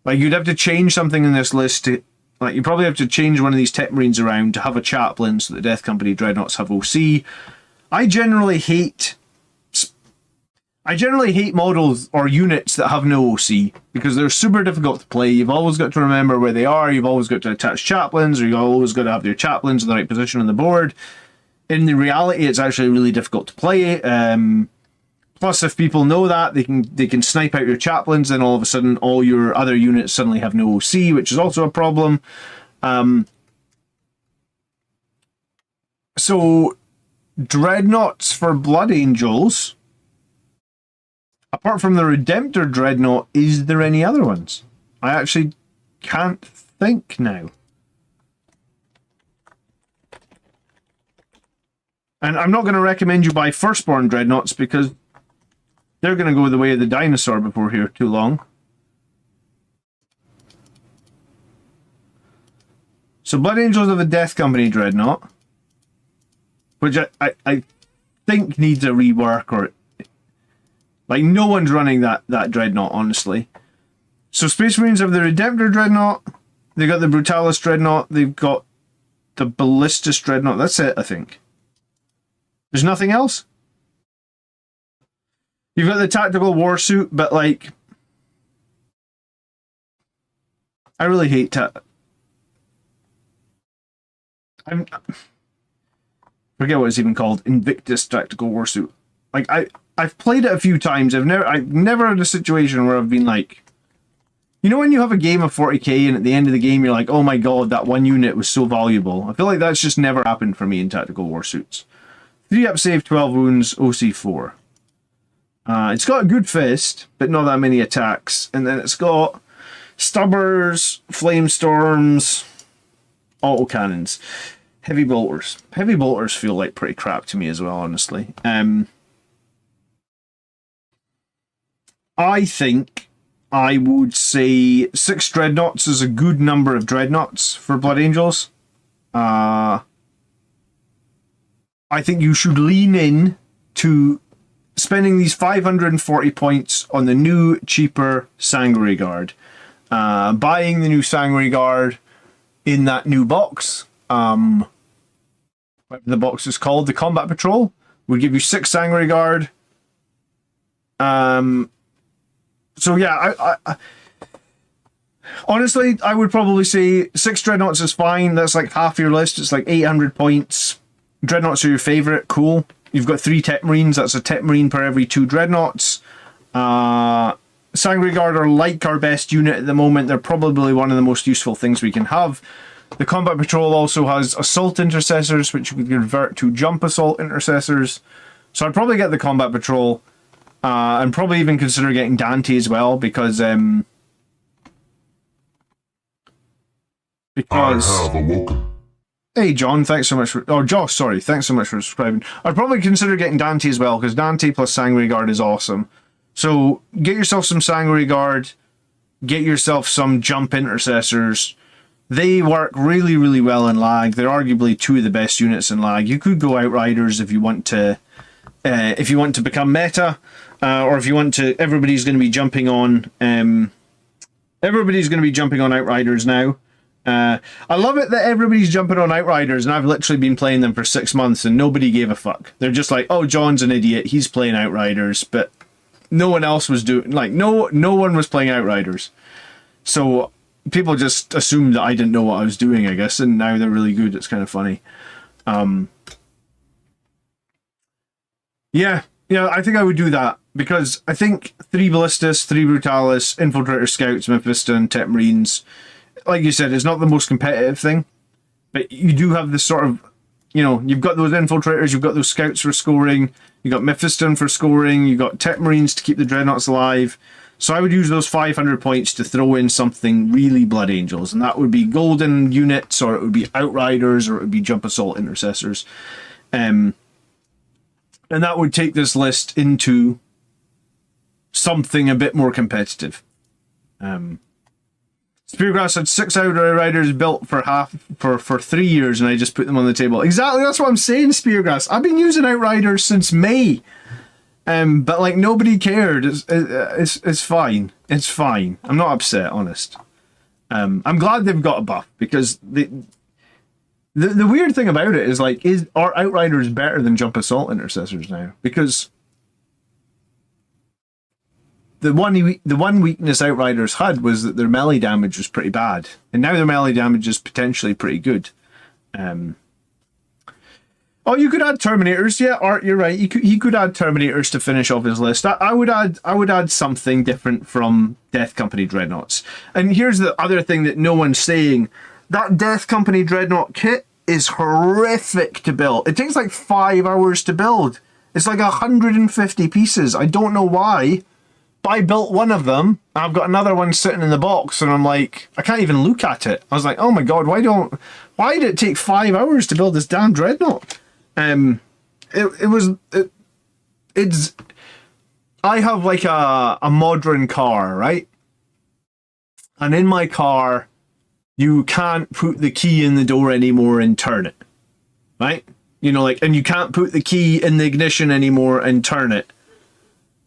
Like, you'd have to change something in this list to... Like, you probably have to change one of these Tech Marines around to have a chaplain so that Death Company Dreadnoughts have OC. I generally hate models or units that have no OC because they're super difficult to play. You've always got to remember where they are. You've always got to attach chaplains, or you've always got to have your chaplains in the right position on the board. In the reality, it's actually really difficult to play. Plus, if people know that, they can snipe out your chaplains, then all of a sudden all your other units suddenly have no OC, which is also a problem. So, Dreadnoughts for Blood Angels... Apart from the Redemptor Dreadnought, is there any other ones? I actually can't think now. And I'm not going to recommend you buy Firstborn Dreadnoughts because they're going to go the way of the dinosaur before here too long. So Blood Angels of the Death Company Dreadnought, which I think needs a rework, or... Like, no one's running that Dreadnought, honestly. So Space Marines have the Redemptor Dreadnought, they've got the Brutalis Dreadnought, they've got the Ballistus Dreadnought. That's it, I think. There's nothing else? You've got the Tactical Warsuit, but, like... I really hate forget what it's even called. Invictus Tactical Warsuit. Like, I've played it a few times. I've never had a situation where I've been like, you know, when you have a game of 40k and at the end of the game you're like, oh my god, that one unit was so valuable. I feel like that's just never happened for me in Tactical Warsuits. 3 up save, 12 wounds, OC 4. It's got a good fist, but not that many attacks. And then it's got Stubbers, Flamestorms, autocannons, heavy bolters. Heavy bolters feel like pretty crap to me as well, honestly. I think I would say 6 Dreadnoughts is a good number of Dreadnoughts for Blood Angels. I think you should lean in to spending these 540 points on the new, cheaper Sanguinary Guard. Buying the new Sanguinary Guard in that new box, whatever the box is called, the Combat Patrol, would give you 6 Sanguinary Guard. So yeah, I honestly, I would probably say 6 Dreadnoughts is fine. That's like half your list. It's like 800 points. Dreadnoughts are your favourite. Cool. You've got 3 Tech Marines. That's a Tech Marine per every 2 Dreadnoughts. Sangre Guard are like our best unit at the moment. They're probably one of the most useful things we can have. The Combat Patrol also has Assault Intercessors, which we can convert to Jump Assault Intercessors. So I'd probably get the Combat Patrol, and probably even consider getting Dante as well, because I have awoken. Hey John, thanks so much for... Oh, Josh, sorry. Thanks so much for subscribing. I'd probably consider getting Dante as well, because Dante plus Sangre Guard is awesome. So, get yourself some Sangre Guard. Get yourself some Jump Intercessors. They work really, really well in lag. They're arguably two of the best units in lag. You could go Outriders if you want to... if you want to become meta, or if you want to... Everybody's going to be jumping on... everybody's going to be jumping on Outriders now. I love it that everybody's jumping on Outriders, and I've literally been playing them for 6 months and nobody gave a fuck. They're just like, oh, John's an idiot, he's playing Outriders, but no one else was doing, like, no one was playing Outriders. So people just assumed that I didn't know what I was doing, I guess, and now they're really good. It's kind of funny. Yeah, I think I would do that, because I think 3 Ballistas, 3 Brutalis, Infiltrator Scouts, Mephisto, and Tech Marines, like you said, it's not the most competitive thing, but you do have this sort of, you've got those Infiltrators, you've got those Scouts for scoring, you've got Mephisto for scoring, you've got Tech Marines to keep the Dreadnoughts alive. So I would use those 500 points to throw in something really Blood Angels, and that would be golden units, or it would be Outriders, or it would be Jump Assault Intercessors. And that would take this list into something a bit more competitive. Speargrass had 6 Outriders built for 3 years, and I just put them on the table. Exactly, that's what I'm saying, Speargrass. I've been using Outriders since May. But like, nobody cared. It's fine. It's fine. I'm not upset, honest. I'm glad they've got a buff, because the weird thing about it is, like, are Outriders better than Jump Assault Intercessors now? Because the one weakness Outriders had was that their melee damage was pretty bad, and now their melee damage is potentially pretty good. Oh, you could add Terminators. Yeah, Art, you're right. He could add Terminators to finish off his list. I would add something different from Death Company Dreadnoughts. And here's the other thing that no one's saying: that Death Company Dreadnought kit is horrific to build. It takes like 5 hours to build. It's like 150 pieces. I don't know why. But I built one of them, and I've got another one sitting in the box, and I'm like, I can't even look at it. I was like, oh my god, why did it take 5 hours to build this damn Dreadnought? It's I have like a modern car, right? And in my car, you can't put the key in the door anymore and turn it, right? And you can't put the key in the ignition anymore and turn it.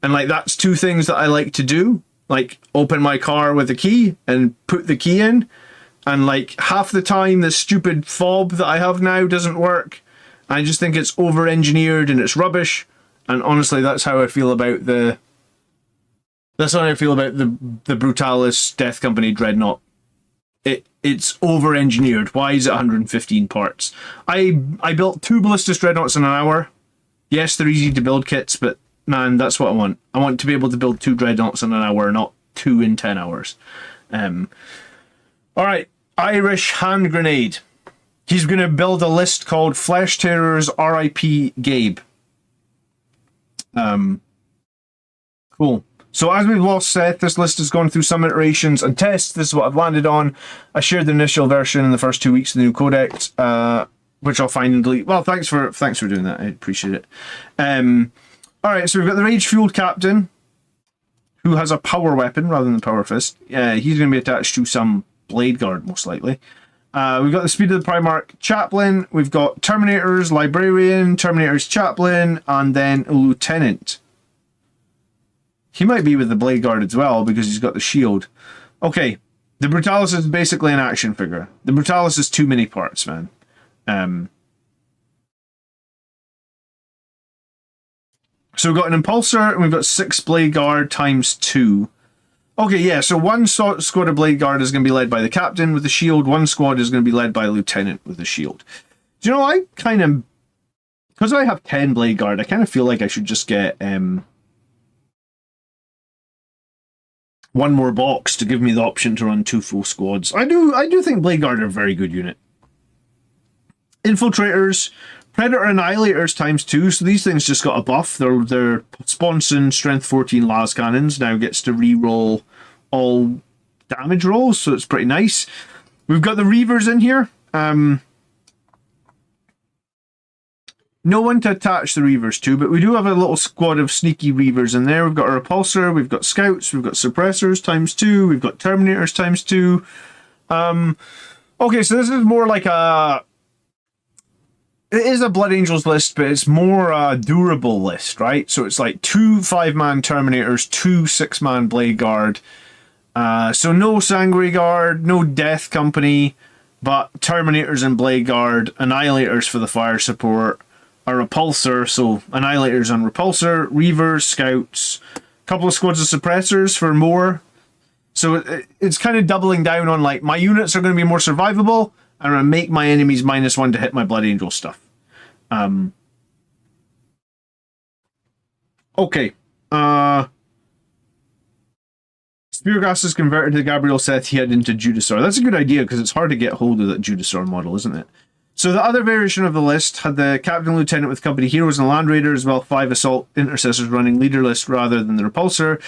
And like, that's 2 things that I like to do, like open my car with a key and put the key in. And like, half the time the stupid fob that I have now doesn't work. I just think it's over-engineered and it's rubbish. And honestly, that's how I feel about the Brutalis Death Company Dreadnought. It's over-engineered. Why is it 115 parts? I built 2 Ballistas Dreadnoughts in an hour. Yes, they're easy to build kits, but man, that's what I want. I want to be able to build 2 Dreadnoughts in an hour, not 2 in 10 hours. Alright, Irish Hand Grenade. He's going to build a list called Flesh Terrors R.I.P. Gabe. Cool. So as we've lost Seth, this list has gone through some iterations and tests. This is what I've landed on. I shared the initial version in the first 2 weeks of the new codex, which I'll find and delete. Well, thanks for doing that. I appreciate it. Alright, so we've got the Rage Fueled Captain, who has a power weapon rather than the power fist. He's going to be attached to some Blade Guard, most likely. We've got the Speed of the Primarch Chaplain, we've got Terminators, Librarian, Terminators Chaplain, and then a Lieutenant. He might be with the Blade Guard as well, because he's got the shield. Okay, the Brutalis is basically an action figure. The Brutalis is too many parts, man. So we've got an Impulsor, and we've got 6 Blade Guard times 2. Okay, yeah, so 1 squad of Blade Guard is going to be led by the Captain with the shield. 1 squad is going to be led by a Lieutenant with the shield. Do you know, I kind of... Because I have 10 Blade Guard, I kind of feel like I should just get... one more box to give me the option to run 2 full squads. I do think Blade Guard are a very good unit. Infiltrators, Predator Annihilators ×2, so these things just got a buff. Their Sponson Strength 14 las cannons now gets to re-roll all damage rolls, so it's pretty nice. We've got the Reavers in here. No one to attach the Reavers to, but we do have a little squad of sneaky Reavers in there. We've got a Repulsor, we've got Scouts, we've got Suppressors ×2, we've got Terminators ×2. Okay, so this is more like a... It is a Blood Angels list, but it's more a durable list, right? So it's like 2 5-man Terminators, 2 6-man Blade Guard. So no Sangre Guard, no Death Company, but Terminators and Blade Guard, Annihilators for the fire support, a Repulsor, so Annihilators on Repulsor, Reavers, Scouts, a couple of squads of Suppressors for more. So it's kind of doubling down on, like, my units are going to be more survivable, and I'm going to make my enemies -1 to hit my Blood Angel stuff. Okay. Speargrass is converted to the Gabrielle set he had into Judasaur. That's a good idea, because it's hard to get hold of that Judasaur model, isn't it? So the other variation of the list had the Captain and Lieutenant with Company Heroes and Land Raider, as well 5 Assault Intercessors running leader list rather than the Repulsor.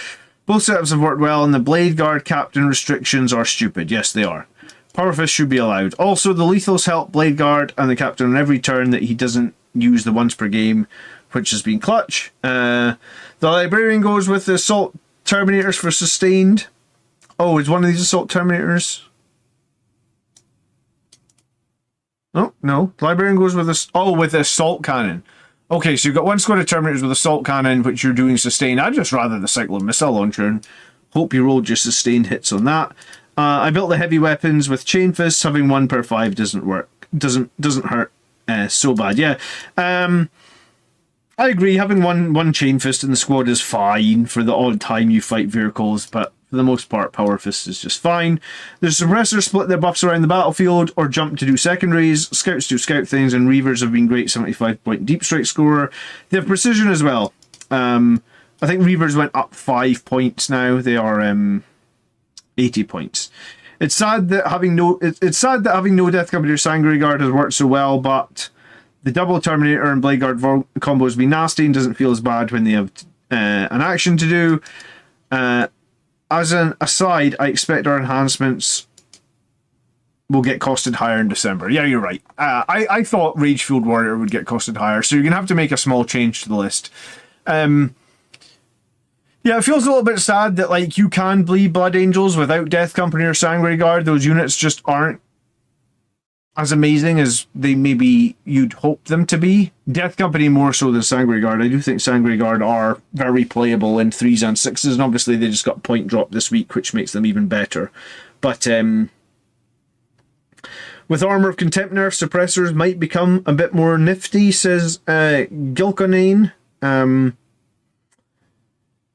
Both setups have worked well, and the Blade Guard Captain restrictions are stupid. Yes, they are. Power Fist should be allowed. Also, the Lethals help Blade Guard and the Captain on every turn that he doesn't use the once per game, which has been clutch. The Librarian goes with the Assault Terminators for sustained. Oh, is one of these Assault Terminators? Oh, no. The Librarian goes with this. Oh, with the Assault Cannon. Okay, so you've got one squad of Terminators with Assault Cannon, which you're doing sustained. I'd just rather the Cyclone Missile Launcher, and hope you rolled your sustained hits on that. I built the heavy weapons with Chain Fists. Having 1 per 5 doesn't work. Doesn't hurt so bad. Yeah. I agree. Having one Chain Fist in the squad is fine for the odd time you fight vehicles, but for the most part, Power Fist is just fine. The Suppressors split their buffs around the battlefield or jump to do secondaries. Scouts do scout things, and Reavers have been great 75-point deep strike scorer. They have precision as well. I think Reavers went up 5 points now. They are 80 points. It's sad that having no Death Company or Sangre Guard has worked so well, but the double Terminator and Blade Guard combos be nasty and doesn't feel as bad when they have an action to do. As an aside, I expect our enhancements will get costed higher in December. Yeah, you're right. I thought Ragefield Warrior would get costed higher, so you're going to have to make a small change to the list. Yeah, it feels a little bit sad that, like, you can bleed Blood Angels without Death Company or Sangre Guard. Those units just aren't as amazing as they maybe you'd hope them to be. Death Company more so than Sangre Guard. I do think Sangre Guard are very playable in 3s and 6s, and obviously they just got point drop this week, which makes them even better. But with Armor of Contempt nerf, Suppressors might become a bit more nifty, says Gilconane.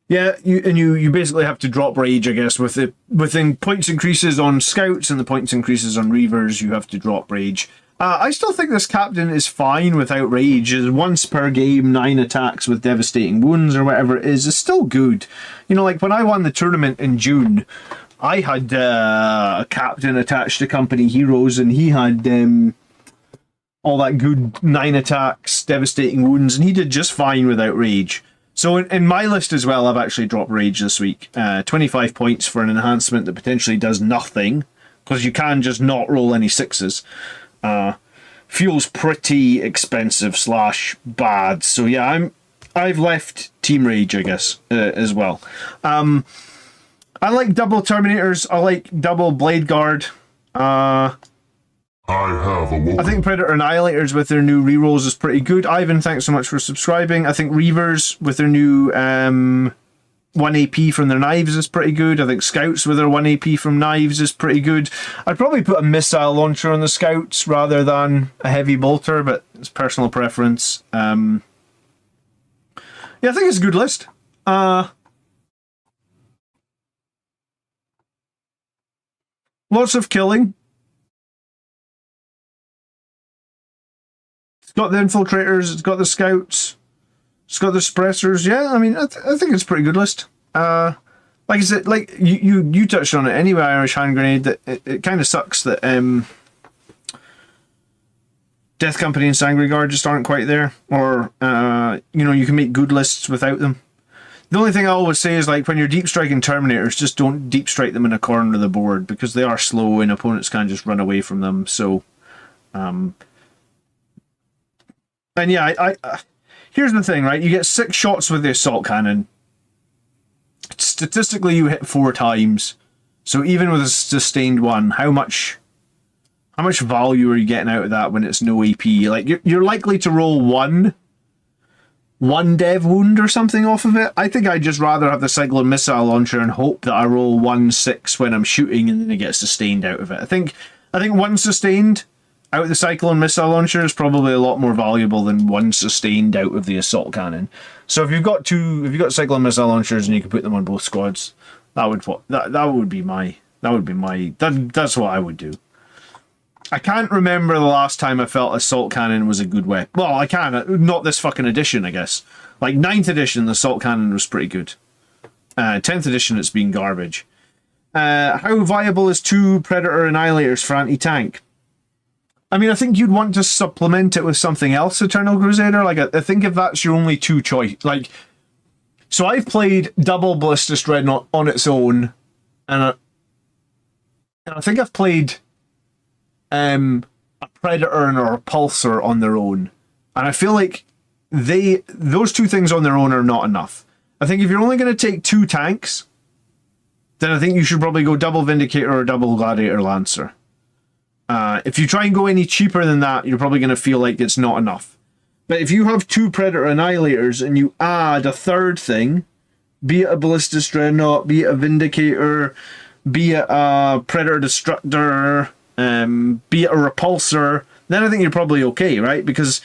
Yeah, you basically have to drop Rage, I guess, within points increases on Scouts and the points increases on Reavers, you have to drop Rage. I still think this Captain is fine without Rage. Is once per game, 9 attacks with devastating wounds or whatever it is still good. You know, like when I won the tournament in June, I had a Captain attached to Company Heroes, and he had all that good 9 attacks, devastating wounds, and he did just fine without Rage. So in my list as well, I've actually dropped Rage this week. 25 points for an enhancement that potentially does nothing, because you can just not roll any 6s. Feels pretty expensive / bad. So yeah, I've left Team Rage, I guess, as well. I like double Terminators. I like double Blade Guard. I think Predator Annihilators with their new rerolls is pretty good. Ivan, thanks so much for subscribing. I think Reavers with their new 1 AP from their knives is pretty good. I think Scouts with their 1 AP from knives is pretty good. I'd probably put a missile launcher on the Scouts rather than a heavy bolter, but it's personal preference. Yeah, I think it's a good list. Lots of killing. It's got the Infiltrators, it's got the Scouts, it's got the Suppressors. Yeah, I mean, I think it's a pretty good list. like I said, like you touched on it anyway, Irish hand grenade. That it kind of sucks that Death Company and Sangry Guard just aren't quite there, or you can make good lists without them. The only thing I always say is, like, when you're deep striking Terminators, just don't deep strike them in a corner of the board, because they are slow and opponents can just run away from them. So, and yeah, I here's the thing, right? You get 6 shots with the assault cannon. Statistically, you hit 4 times. So even with a sustained one, how much value are you getting out of that when it's no AP? Like, you're likely to roll one dev wound or something off of it. I think I'd just rather have the Cyclone Missile Launcher and hope that I roll 1/6 when I'm shooting and then it gets sustained out of it. I think 1 sustained out of the Cyclone Missile Launcher is probably a lot more valuable than 1 sustained out of the assault cannon. So if you've got Cyclone Missile Launchers and you can put them on both squads, that's what I would do. I can't remember the last time I felt assault cannon was a good weapon. Well, I can, not this fucking edition, I guess. Like 9th edition, the assault cannon was pretty good. 10th edition, it's been garbage. How viable is 2 Predator Annihilators for anti-tank? I mean, I think you'd want to supplement it with something else, Eternal Crusader. Like, I think if that's your only 2 choice, like, so I've played double Ballistus Dreadnought on its own, and I think I've played a Predator and a Repulsor on their own, and I feel like those 2 things on their own are not enough. I think if you're only going to take 2 tanks, then I think you should probably go double Vindicator or double Gladiator Lancer. If you try and go any cheaper than that, you're probably going to feel like it's not enough. But if you have 2 Predator Annihilators and you add a 3rd thing, be it a Ballistus Dreadnought, be it a Vindicator, be it a Predator Destructor, be it a Repulsor, then I think you're probably okay, right? Because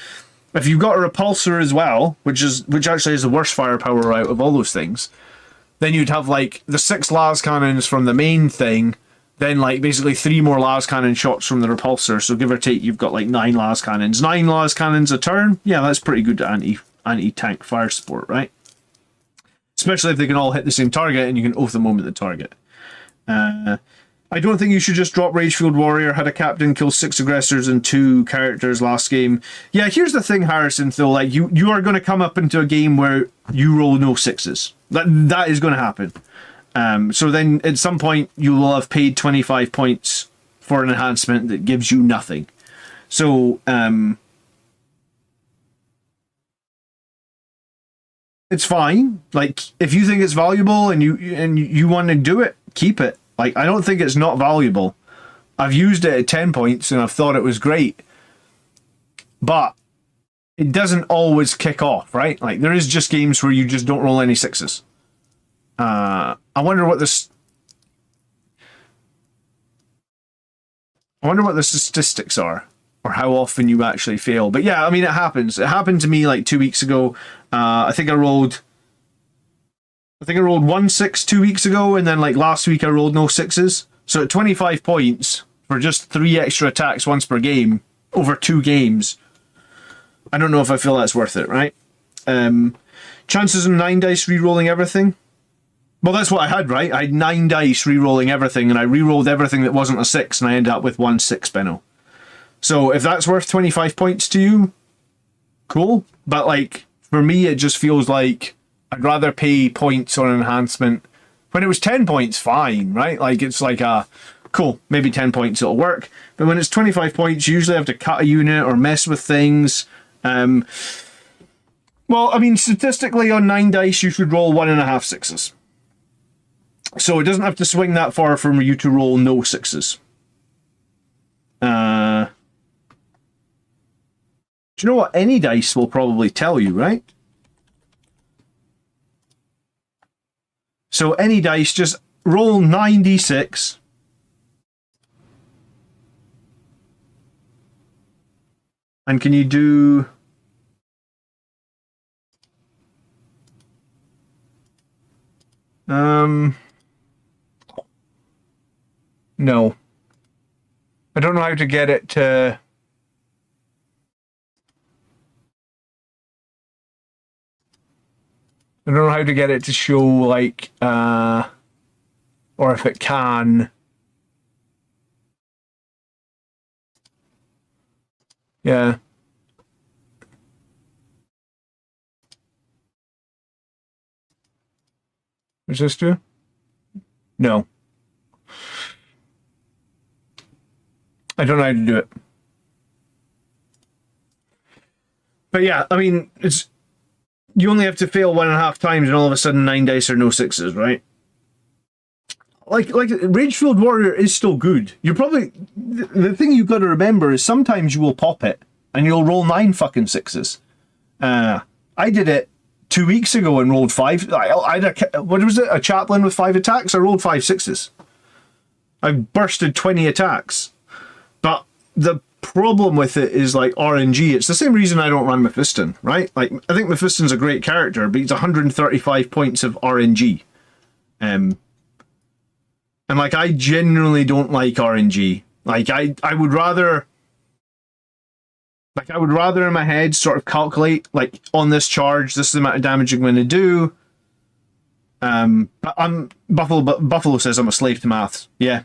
if you've got a Repulsor as well, which actually is the worst firepower out of all those things, then you'd have like the 6 las cannons from the main thing, then like basically 3 more las cannon shots from the Repulsor. So give or take, you've got like 9 las cannons. 9 las cannons a turn, yeah, that's pretty good anti-tank fire support, right? Especially if they can all hit the same target and you can oath them home at the target. I don't think you should just drop Ragefield Warrior. Had a captain kill 6 aggressors and 2 characters last game. Yeah, here's the thing, Harrison, though. Like, you are going to come up into a game where you roll no 6s. That is going to happen. So then at some point you will have paid 25 points for an enhancement that gives you nothing. So it's fine. Like, if you think it's valuable and you want to do it, keep it. Like, I don't think it's not valuable. I've used it at 10 points and I've thought it was great. But it doesn't always kick off, right? Like, there is just games where you just don't roll any 6s. I wonder what the statistics are, or how often you actually fail. But yeah, I mean, it happens. It happened to me like 2 weeks ago. I think I rolled 1/6 2 weeks ago, and then like last week I rolled no 6s. So at 25 points for just 3 extra attacks once per game over 2 games, I don't know if I feel that's worth it, right? Chances on 9 dice re-rolling everything. Well, that's what I had, right? I had 9 dice re-rolling everything, and I re-rolled everything that wasn't a 6, and I ended up with 1/6 Benno. So if that's worth 25 points to you, cool. But like, for me, it just feels like I'd rather pay points on an enhancement. When it was 10 points, fine, right? Like, it's like cool, maybe 10 points it'll work. But when it's 25 points, you usually have to cut a unit or mess with things. Well, I mean, statistically on 9 dice, you should roll 1.5 6s. So it doesn't have to swing that far for you to roll no 6s. Do you know what? Any dice will probably tell you, right? So any dice, just roll 9d6. And can you do... No. I don't know how to get it to... I don't know how to get it to show, like, or if it can. Yeah. Is this true? No. I don't know how to do it. But yeah, I mean, it's you only have to fail 1.5 times and all of a sudden 9 dice are no 6s, right? Like Rage-Fueled Warrior is still good. You're probably... The thing you've got to remember is sometimes you will pop it and you'll roll 9 fucking 6s. I did it 2 weeks ago and rolled 5. I had what was it? A chaplain with 5 attacks? I rolled 5 6s. I bursted 20 attacks. But the problem with it is like RNG. It's the same reason I don't run Mephiston, right? Like, I think Mephiston's a great character, but he's 135 points of RNG. And like, I genuinely don't like RNG. Like, I would rather... Like, I would rather in my head sort of calculate, like, on this charge, this is the amount of damage I'm going to do. But Buffalo says I'm a slave to maths. Yeah.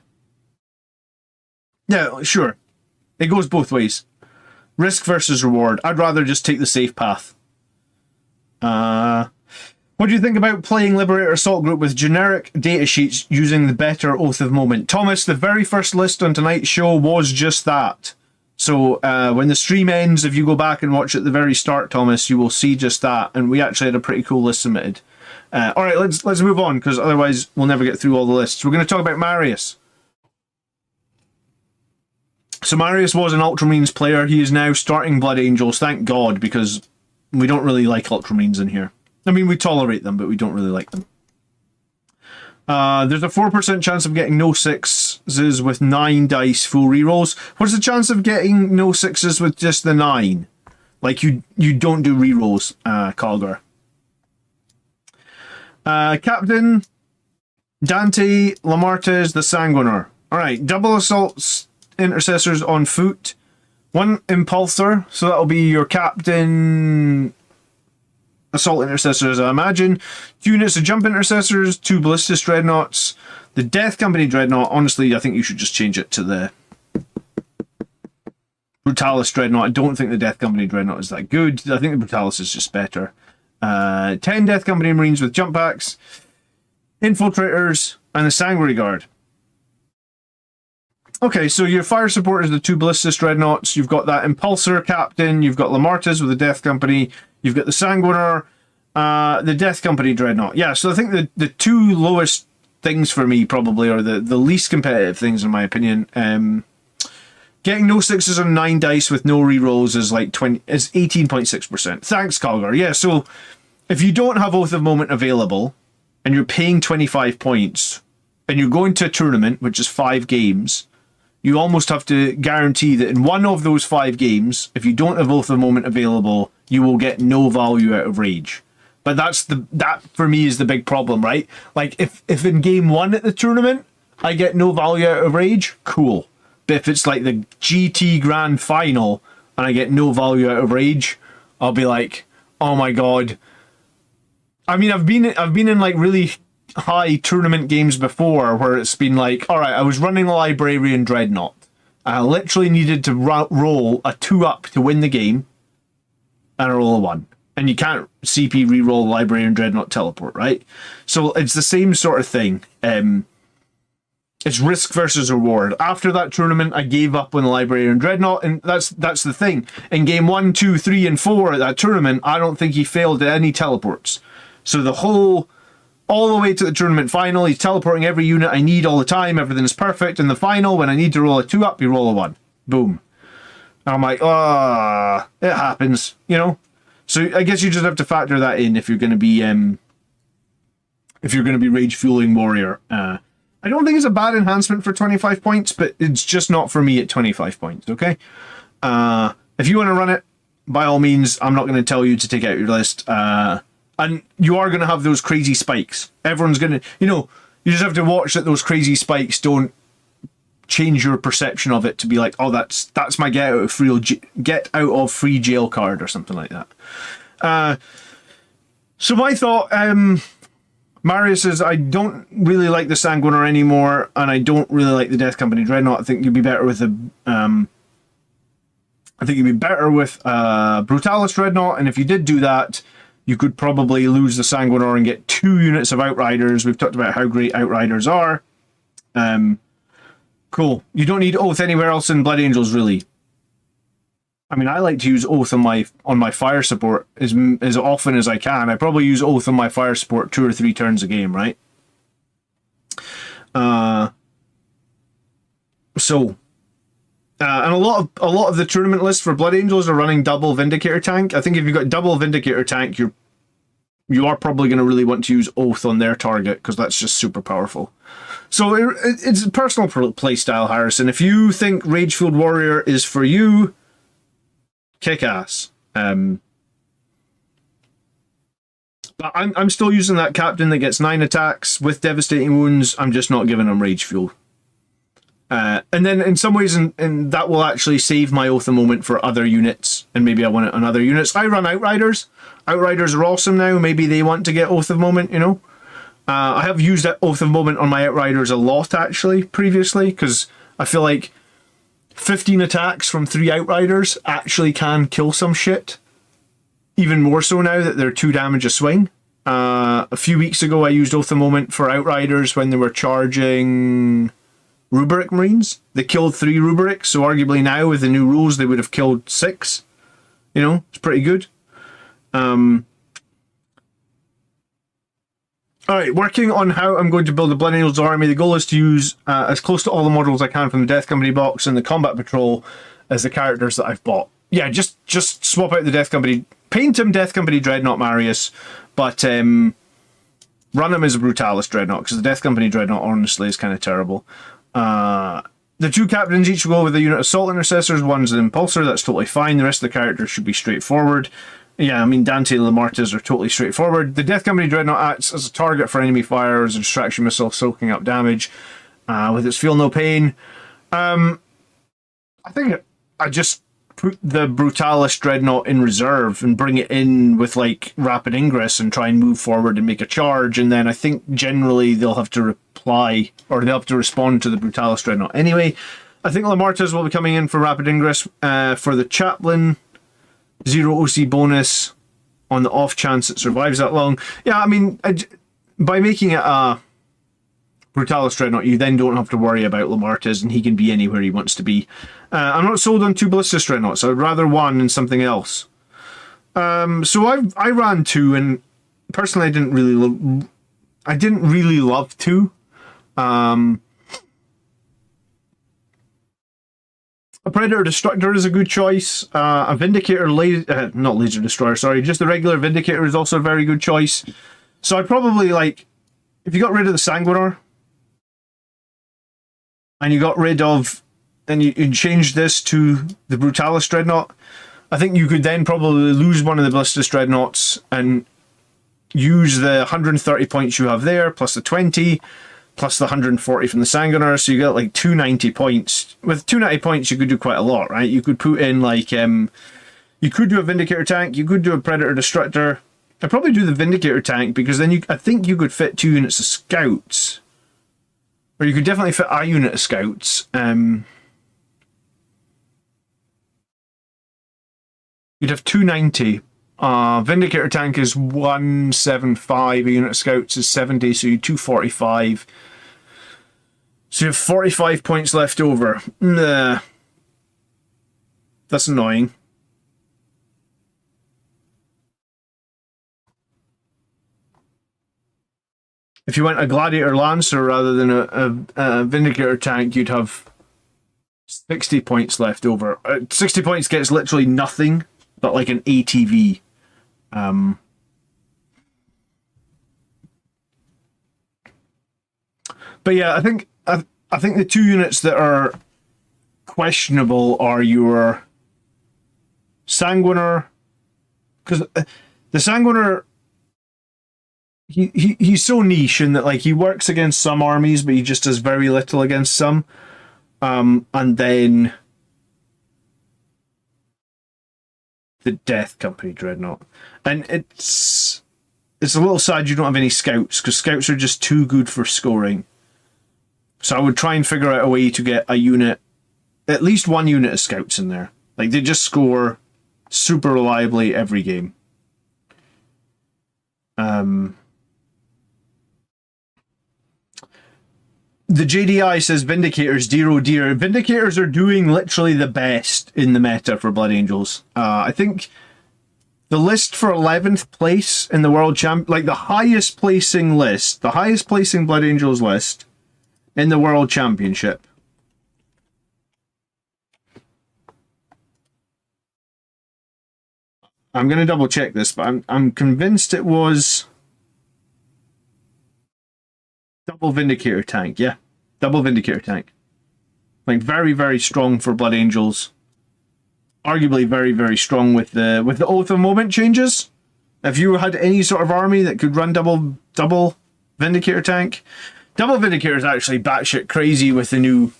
Yeah, sure. It goes both ways. Risk versus reward. I'd rather just take the safe path. What do you think about playing Liberator Assault Group with generic data sheets using the better Oath of Moment? Thomas, the very first list on tonight's show was just that. So when the stream ends, if you go back and watch at the very start, Thomas, you will see just that. And we actually had a pretty cool list submitted. All right, let's move on, because otherwise we'll never get through all the lists. We're going to talk about Marius. So Marius was an Ultramarines player. He is now starting Blood Angels, thank God, because we don't really like Ultramarines in here. I mean, we tolerate them, but we don't really like them. There's a 4% chance of getting no 6s with 9 dice full rerolls. What's the chance of getting no 6s with just the 9? Like, you don't do rerolls, Calgar. Captain Dante Lamartez the Sanguinar. Alright, double assaults intercessors on foot. 1 impulsor, so that'll be your captain assault intercessors, I imagine. 2 units of jump intercessors, 2 ballistic dreadnoughts. The Death Company dreadnought, honestly, I think you should just change it to the Brutalis dreadnought. I don't think the Death Company dreadnought is that good. I think the Brutalis is just better. 10 Death Company Marines with jump packs, infiltrators, and the Sanguinary Guard. Okay, so your fire support is the 2 ballistic dreadnoughts. You've got that impulsor captain. You've got Lamartez with the Death Company. You've got the Sanguinar, the Death Company dreadnought. Yeah, so I think the 2 lowest things for me probably are the least competitive things in my opinion. Getting no 6s on 9 dice with no rerolls is like 18.6%. Thanks, Calgar. Yeah, so if you don't have Oath of Moment available and you're paying 25 points and you're going to a tournament, which is 5 games, you almost have to guarantee that in one of those 5 games, if you don't have Oath of Moment available, you will get no value out of Rage. But that for me is the big problem, right? Like if in game 1 at the tournament I get no value out of Rage, cool. But if it's like the GT Grand Final and I get no value out of Rage, I'll be like, oh my god. I mean, I've been in like really high tournament games before where it's been like, all right, I was running a Librarian Dreadnought. I literally needed to roll a 2-up to win the game, and I roll a 1. And you can't CP reroll Librarian Dreadnought teleport, right? So it's the same sort of thing. It's risk versus reward. After that tournament, I gave up on the Librarian Dreadnought, and that's the thing. In game 1, 2, 3, and 4 at that tournament, I don't think he failed at any teleports. So all the way to the tournament final, he's teleporting every unit I need all the time. Everything is perfect. In the final, when I need to roll a 2-up, you roll a 1. Boom. And I'm like, it happens, you know? So I guess you just have to factor that in if you're going to be rage fueling warrior. I don't think it's a bad enhancement for 25 points, but it's just not for me at 25 points, okay? If you want to run it, by all means, I'm not going to tell you to take out your list. And you are going to have those crazy spikes. Everyone's going to, you just have to watch that those crazy spikes don't change your perception of it to be like, oh, that's my get out of free jail card or something like that. So my thought, Marius says, I don't really like the Sanguinar anymore, and I don't really like the Death Company Dreadnought. I think you'd be better with Brutalis Dreadnought, and if you did do that, you could probably lose the Sanguinar and get 2 units of Outriders. We've talked about how great Outriders are. Cool. You don't need Oath anywhere else in Blood Angels, really. I mean, I like to use Oath on my fire support as often as I can. I probably use Oath on my fire support 2 or 3 turns a game, right? And a lot of the tournament lists for Blood Angels are running double Vindicator tank. I think if you've got double Vindicator tank, you are probably going to really want to use Oath on their target, because that's just super powerful. So it's a personal playstyle, Harrison. If you think Ragefield Warrior is for you, kick ass. But I'm still using that captain that gets 9 attacks with devastating wounds. I'm just not giving him Rage Fuel. And then in some ways, and that will actually save my Oath of Moment for other units, and maybe I want it on other units. I run Outriders. Outriders are awesome now. Maybe they want to get Oath of Moment, you know. I have used Oath of Moment on my Outriders a lot, actually, previously, because I feel like 15 attacks from 3 Outriders actually can kill some shit. Even more so now that they're 2 damage a swing. A few weeks ago I used Oath of Moment for Outriders when they were charging Rubric Marines. They killed 3 Rubrics, so arguably now with the new rules they would have killed 6. You know, it's pretty good. Alright, working on how I'm going to build a Blood Angels army. The goal is to use as close to all the models I can from the Death Company box and the Combat Patrol as the characters that I've bought. Yeah, just swap out the Death Company. Paint him Death Company Dreadnought Marius, but run him as a Brutalis Dreadnought, because the Death Company Dreadnought honestly is kind of terrible. The 2 captains each will go with a unit of Assault Intercessors. One's an Impulsor, that's totally fine. The rest of the characters should be straightforward. Yeah, I mean, Dante and Lamartas are totally straightforward. The Death Company Dreadnought acts as a target for enemy fire as a distraction missile, soaking up damage with its Feel No Pain. I think I just put the Brutalis Dreadnought in reserve and bring it in with, like, Rapid Ingress and try and move forward and make a charge, and then I think generally they'll have to reply, or they'll have to respond to the Brutalis Dreadnought. Anyway, I think Lamartas will be coming in for Rapid Ingress for the Chaplain. 0 OC bonus on the off chance it survives that long. Yeah, I mean, by making it a Brutalis Dreadnought, you then don't have to worry about Lamartas, and he can be anywhere he wants to be. I'm not sold on 2 Ballistus Dreadnoughts. I would rather 1 and something else. So I ran 2, and personally I didn't really love 2. A Predator Destructor is a good choice. A Vindicator, not Laser Destroyer, sorry, just the regular Vindicator is also a very good choice. So I'd probably, like, if you got rid of the Sanguinar, and you got rid of, and you changed this to the Brutalis Dreadnought, I think you could then probably lose one of the Ballistus Dreadnoughts and use the 130 points you have there, plus the 20, plus the 140 from the Sanguinar, so you get like 290 points. With 290 points, you could do quite a lot, right? You could put in like, you could do a Vindicator tank, you could do a Predator Destructor. I'd probably do the Vindicator tank, because then I think you could fit 2 units of Scouts. Or you could definitely fit a unit of Scouts. You'd have 290. Vindicator tank is 175, a unit of Scouts is 70, so you 245. So you have 45 points left over. Nah. That's annoying. If you went a Gladiator Lancer rather than a Vindicator tank, you'd have 60 points left over. 60 points gets literally nothing but like an ATV. But yeah, I think the 2 units that are questionable are your Sanguinar, because the Sanguinar, he's so niche in that, like, he works against some armies, but he just does very little against some. And then the Death Company Dreadnought, and it's it's a little sad you don't have any scouts, because scouts are just too good for scoring. So I would try and figure out a way to get a unit, at least one unit of scouts in there. Like, they just score super reliably every game. The JDI says Vindicators, dear oh dear. Vindicators are doing literally the best in the meta for Blood Angels. I think the list for 11th place in the World Champ, like the highest placing list, the highest placing Blood Angels list in the World Championship. I'm going to double check this, but I'm convinced it was double Vindicator tank. Yeah, double Vindicator tank. Like, very, very strong for Blood Angels. Arguably very, very strong with the Oath of Moment changes. If you had any sort of army that could run double Vindicator tank, double Vindicator is actually batshit crazy with the new.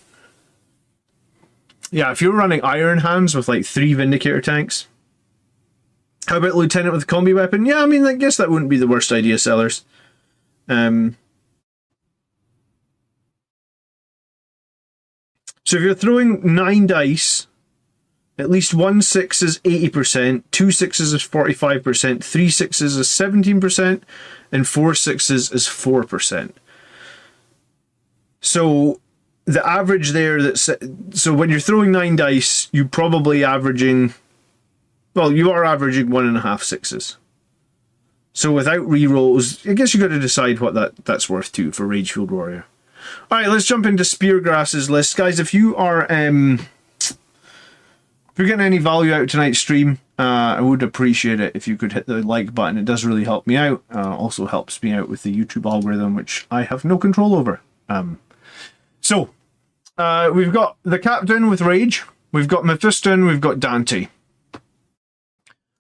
Yeah, if you're running Iron Hands with like 3 Vindicator tanks. How about Lieutenant with a combi weapon? Yeah, I mean, I guess that wouldn't be the worst idea, sellers. So if you're throwing 9 dice, at least 1 6 is 80%, 2 6s is 45%, 3 6s is 17%, and 4 6s is 4%. So the average there, so when you're throwing 9 dice, you're probably averaging, well, you are averaging 1.5 6s. So without rerolls, I guess you got to decide what that's worth too for Ragefield Warrior. All right, let's jump into Speargrass's list, guys. If you are if you're getting any value out of tonight's stream, I would appreciate it if you could hit the like button. It does really help me out. Also helps me out with the YouTube algorithm, which I have no control over. So we've got the Captain with Rage. We've got Mephiston. We've got Dante.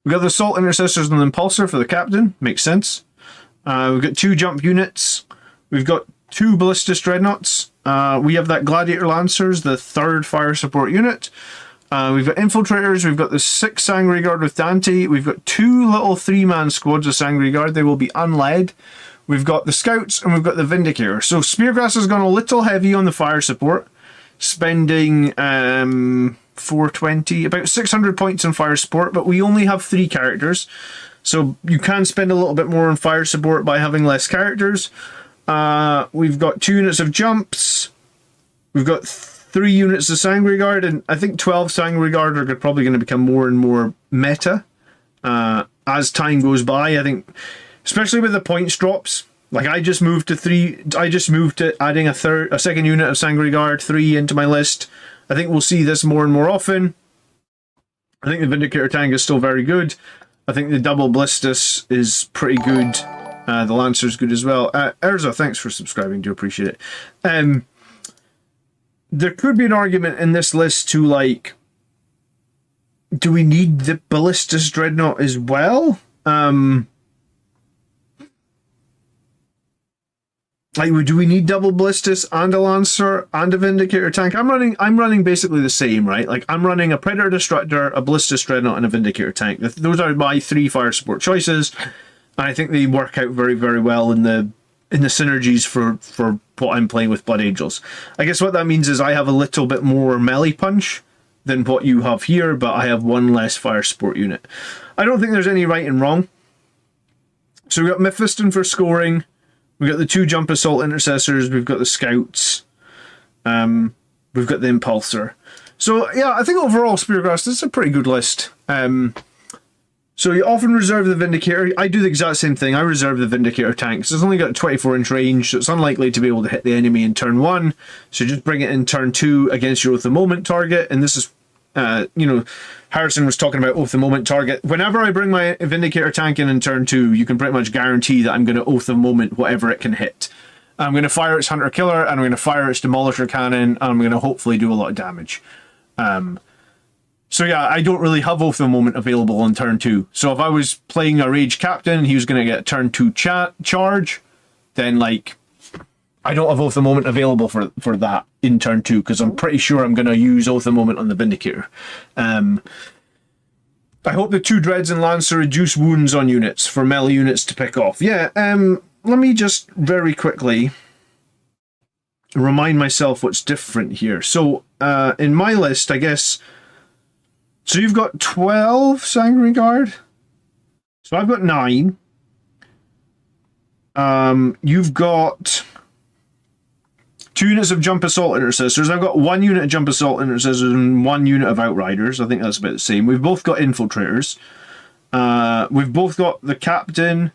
We've got the Assault Intercessors and the Impulsor for the Captain. Makes sense. We've got 2 jump units. We've got 2 Ballistus Dreadnoughts. We have that Gladiator Lancers, the 3rd fire support unit. We've got Infiltrators. We've got the 6 Sangre Guard with Dante. We've got 2 little 3-man squads of Sangre Guard. They will be unled. We've got the Scouts and we've got the Vindicator. So Speargrass has gone a little heavy on the fire support, spending 420, about 600 points on fire support, but we only have 3 characters. So you can spend a little bit more on fire support by having less characters. We've got 2 units of jumps. We've got 3 units of Sangre Guard, and I think 12 Sangre Guard are probably going to become more and more meta as time goes by. I think, especially with the points drops. Like, I just moved to 3. I just moved to adding a second unit of Sangre Guard 3 into my list. I think we'll see this more and more often. I think the Vindicator tank is still very good. I think the double Ballistus is pretty good. The Lancer's good as well. Erza, thanks for subscribing. Do appreciate it. There could be an argument in this list to, like, do we need the Ballistus Dreadnought as well? Like, do we need double Ballistus and a Lancer and a Vindicator tank? I'm running basically the same, right? Like, I'm running a Predator Destructor, a Ballistus Dreadnought, and a Vindicator tank. Those are my 3 fire support choices. And I think they work out very, very well in the synergies for what I'm playing with Blood Angels. I guess what that means is I have a little bit more melee punch than what you have here, but I have 1 less fire support unit. I don't think there's any right and wrong. So we've got Mephiston for scoring. We've got the 2 jump assault intercessors. We've got the scouts. We've got the impulsor. So yeah, I think overall Speargrass, this is a pretty good list. So you often reserve the Vindicator. I do the exact same thing. I reserve the Vindicator tanks. It's only got a 24-inch range, so it's unlikely to be able to hit the enemy in turn 1. So just bring it in turn 2 against your Oath of Moment target. And this is, Harrison was talking about Oath of Moment target. Whenever I bring my Vindicator tank in turn 2, you can pretty much guarantee that I'm going to Oath of Moment whatever it can hit. I'm going to fire its Hunter Killer, and I'm going to fire its Demolisher Cannon, and I'm going to hopefully do a lot of damage. So yeah, I don't really have Oath of Moment available on turn 2. So if I was playing a Rage Captain and he was going to get a turn 2 charge, then, like, I don't have Oath of Moment available for that in turn 2, because I'm pretty sure I'm going to use Oath of Moment on the Vindicator. I hope the 2 Dreads and Lancer reduce wounds on units for melee units to pick off. Yeah, let me just very quickly remind myself what's different here. So, in my list, I guess... So you've got 12 Sanguinary Guard. So I've got 9. You've got 2 units of Jump Assault Intercessors. I've got 1 unit of Jump Assault Intercessors and 1 unit of Outriders. I think that's about the same. We've both got Infiltrators. We've both got the Captain.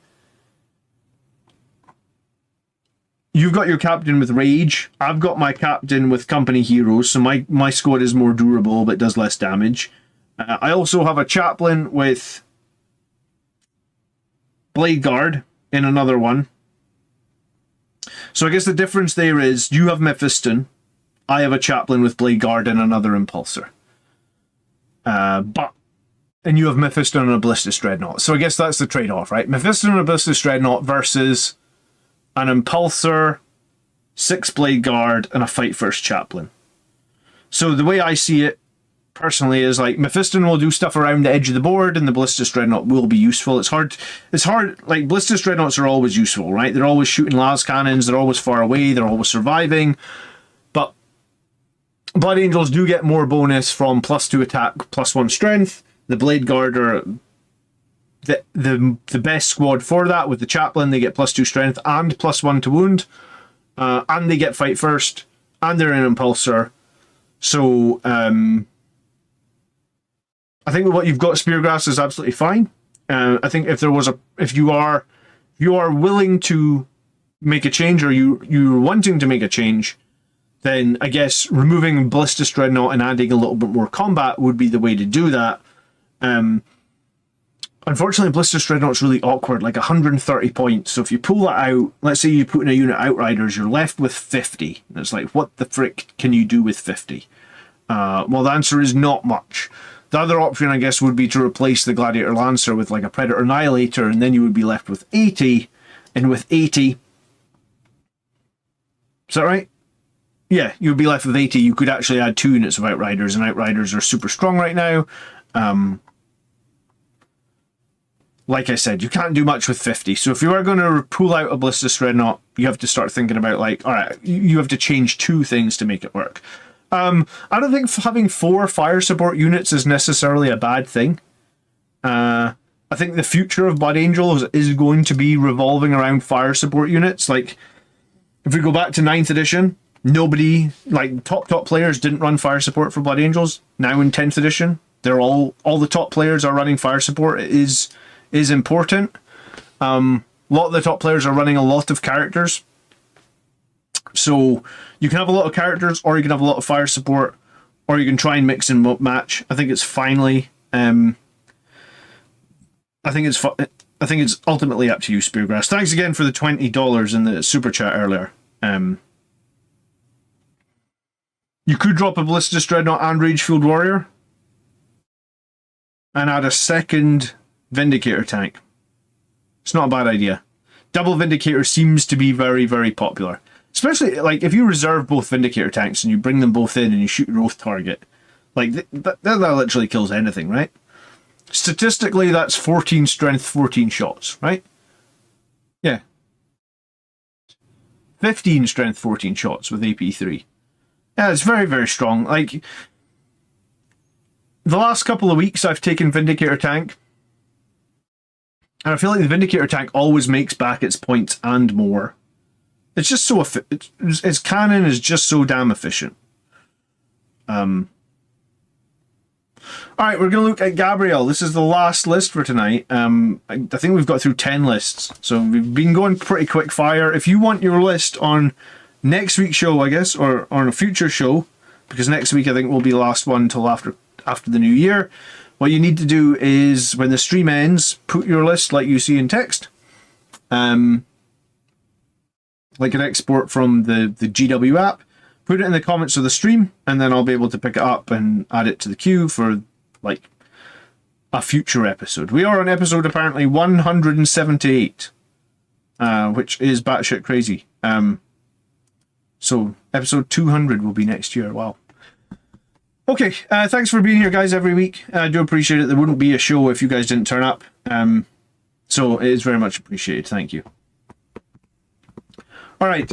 You've got your Captain with Rage. I've got my Captain with Company Heroes, so my squad is more durable but does less damage. I also have a Chaplain with Blade Guard in another one. So I guess the difference there is you have Mephiston, I have a Chaplain with Blade Guard and another Impulsor. And you have Mephiston and a Ballistus Dreadnought. So I guess that's the trade-off, right? Mephiston and a Ballistus Dreadnought versus an Impulsor, 6 Blade Guard, and a Fight First Chaplain. So the way I see it, personally, is like Mephiston will do stuff around the edge of the board and the Ballistus Dreadnought will be useful. It's hard, like Ballistus Dreadnoughts are always useful, right? They're always shooting las cannons, they're always far away, they're always surviving. But Blood Angels do get more bonus from +2 attack, +1 strength. The Blade Guard are the best squad for that. With the Chaplain, they get +2 strength and +1 to wound. And they get Fight First, and they're an Impulsor. So, I think what you've got, Speargrass, is absolutely fine. I think if you are willing to make a change, or you're wanting to make a change, then I guess removing Ballistus Dreadnought and adding a little bit more combat would be the way to do that. Unfortunately, Ballistus Dreadnought's really awkward, like 130 points. So if you pull that out, let's say you put in a unit Outriders, you're left with 50. And it's like, what the frick can you do with 50? Well, the answer is not much. The other option, I guess, would be to replace the Gladiator Lancer with like a Predator Annihilator, and then you would be left with 80. And with 80... Is that right? Yeah, you would be left with 80. You could actually add 2 units of Outriders, and Outriders are super strong right now. Like I said, you can't do much with 50. So if you are going to pull out a Ballistus Dreadnought, you have to start thinking about, like, alright, you have to change 2 things to make it work. I don't think having 4 fire support units is necessarily a bad thing. I think the future of Blood Angels is going to be revolving around fire support units. Like, if we go back to 9th edition, nobody, like, top players didn't run fire support for Blood Angels. Now in 10th edition, they're all the top players are running fire support. It is important. A lot of the top players are running a lot of characters. So you can have a lot of characters, or you can have a lot of fire support, or you can try and mix and match. I think it's finally... I think it's ultimately up to you, Speargrass. Thanks again for the $20 in the super chat earlier. You could drop a Ballistus Dreadnought and Ragefield Warrior and add a second Vindicator tank. It's not a bad idea. Double Vindicator seems to be very, very popular. Especially, like, if you reserve both Vindicator tanks and you bring them both in and you shoot your oath target. Like, that literally kills anything, right? Statistically, that's 14 strength, 14 shots, right? Yeah. 15 strength, 14 shots with AP3. Yeah, it's very, very strong. Like, the last couple of weeks I've taken Vindicator tank, and I feel like the Vindicator tank always makes back its points and more. It's just so its cannon is just so damn efficient. Alright, we're going to look at Gabrielle. This is the last list for tonight. I think we've got through 10 lists, so we've been going pretty quick fire. If you want your list on next week's show, I guess, or on a future show, because next week I think will be the last one until after the new year, what you need to do is, when the stream ends, put your list like you see in text. Like an export from the GW app, put it in the comments of the stream, and then I'll be able to pick it up and add it to the queue for, like, a future episode. We are on episode, apparently, 178, which is batshit crazy. So, episode 200 will be next year. Wow. Okay, thanks for being here, guys, every week. I do appreciate it. There wouldn't be a show if you guys didn't turn up. So it is very much appreciated. Thank you. All right.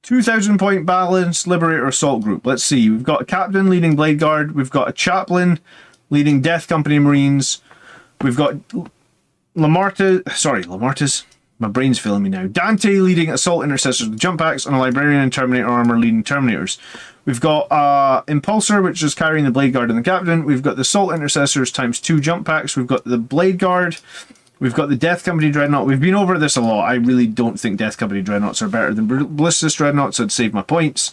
2,000 point balance, Liberator Assault Group. Let's see. We've got a captain leading Blade Guard. We've got a chaplain leading Death Company Marines. We've got Lamartas. My brain's failing me now. Dante leading Assault Intercessors with jump packs, and a Librarian and Terminator Armor leading Terminators. We've got Impulsor, which is carrying the Blade Guard and the Captain. We've got the Assault Intercessors times 2 jump packs. We've got the Blade Guard. We've got the Death Company Dreadnought. We've been over this a lot. I really don't think Death Company Dreadnoughts are better than Ballistus Dreadnoughts, so I'd save my points.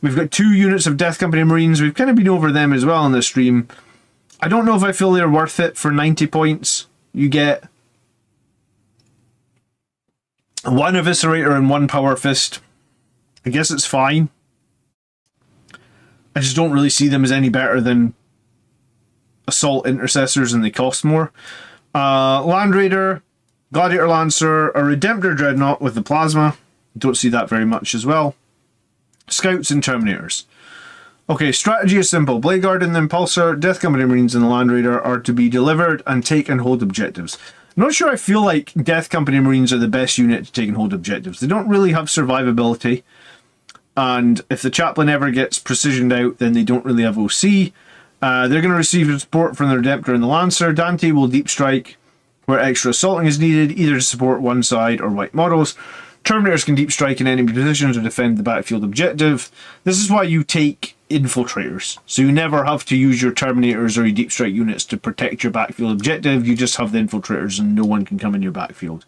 We've got 2 units of Death Company Marines. We've kind of been over them as well in this stream. I don't know if I feel they're worth it for 90 points. You get 1 Eviscerator and 1 Power Fist. I guess it's fine. I just don't really see them as any better than Assault Intercessors, and they cost more. Land Raider, Gladiator Lancer, a Redemptor Dreadnought with the Plasma. Don't see that very much as well. Scouts and Terminators. Okay, strategy is simple. Blade Guard and the Impulsor, Death Company Marines and the Land Raider are to be delivered and take and hold objectives. I'm not sure I feel like Death Company Marines are the best unit to take and hold objectives. They don't really have survivability. And if the Chaplain ever gets precisioned out, then they don't really have OC. They're going to receive support from the Redemptor and the Lancer. Dante will deep strike where extra assaulting is needed, either to support one side or white models. Terminators can deep strike in enemy positions or defend the backfield objective. This is why you take infiltrators. So you never have to use your Terminators or your deep strike units to protect your backfield objective. You just have the infiltrators and no one can come in your backfield.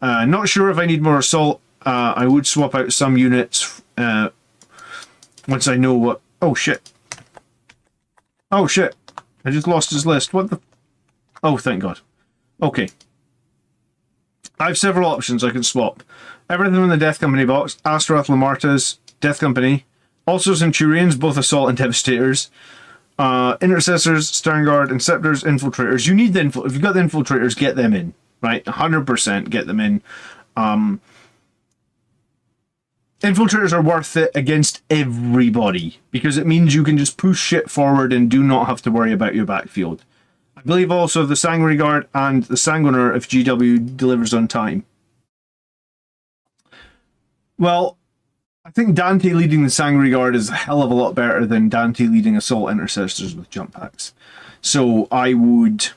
Not sure if I need more assault. I would swap out some units once I know what... Oh, shit. Oh, shit. I just lost his list. What the... Oh, thank God. Okay. I have several options I can swap. Everything in the Death Company box. Astaroth, Lamartas, Death Company. Also Centurions, both Assault and Devastators. Intercessors, Sternguard, Inceptors, Infiltrators. You need the... If you've got the Infiltrators, get them in. Right? 100% get them in. Infiltrators are worth it against everybody, because it means you can just push shit forward and do not have to worry about your backfield. I believe also the Sanguinary Guard and the Sanguiner if GW delivers on time. Well, I think Dante leading the Sanguinary Guard is a hell of a lot better than Dante leading Assault Intercessors with jump packs. So I would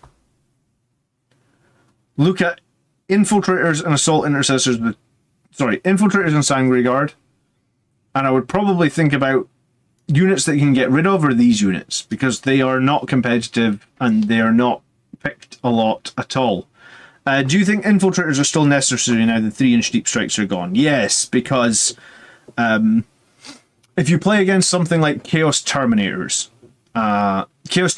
look at Infiltrators and Assault Intercessors with... Sorry, Infiltrators and Sanguinary Guard. And I would probably think about units that you can get rid of are these units, because they are not competitive and they are not picked a lot at all. Do you think Infiltrators are still necessary now the 3-inch deep strikes are gone? Yes, because if you play against something like Chaos Terminators, every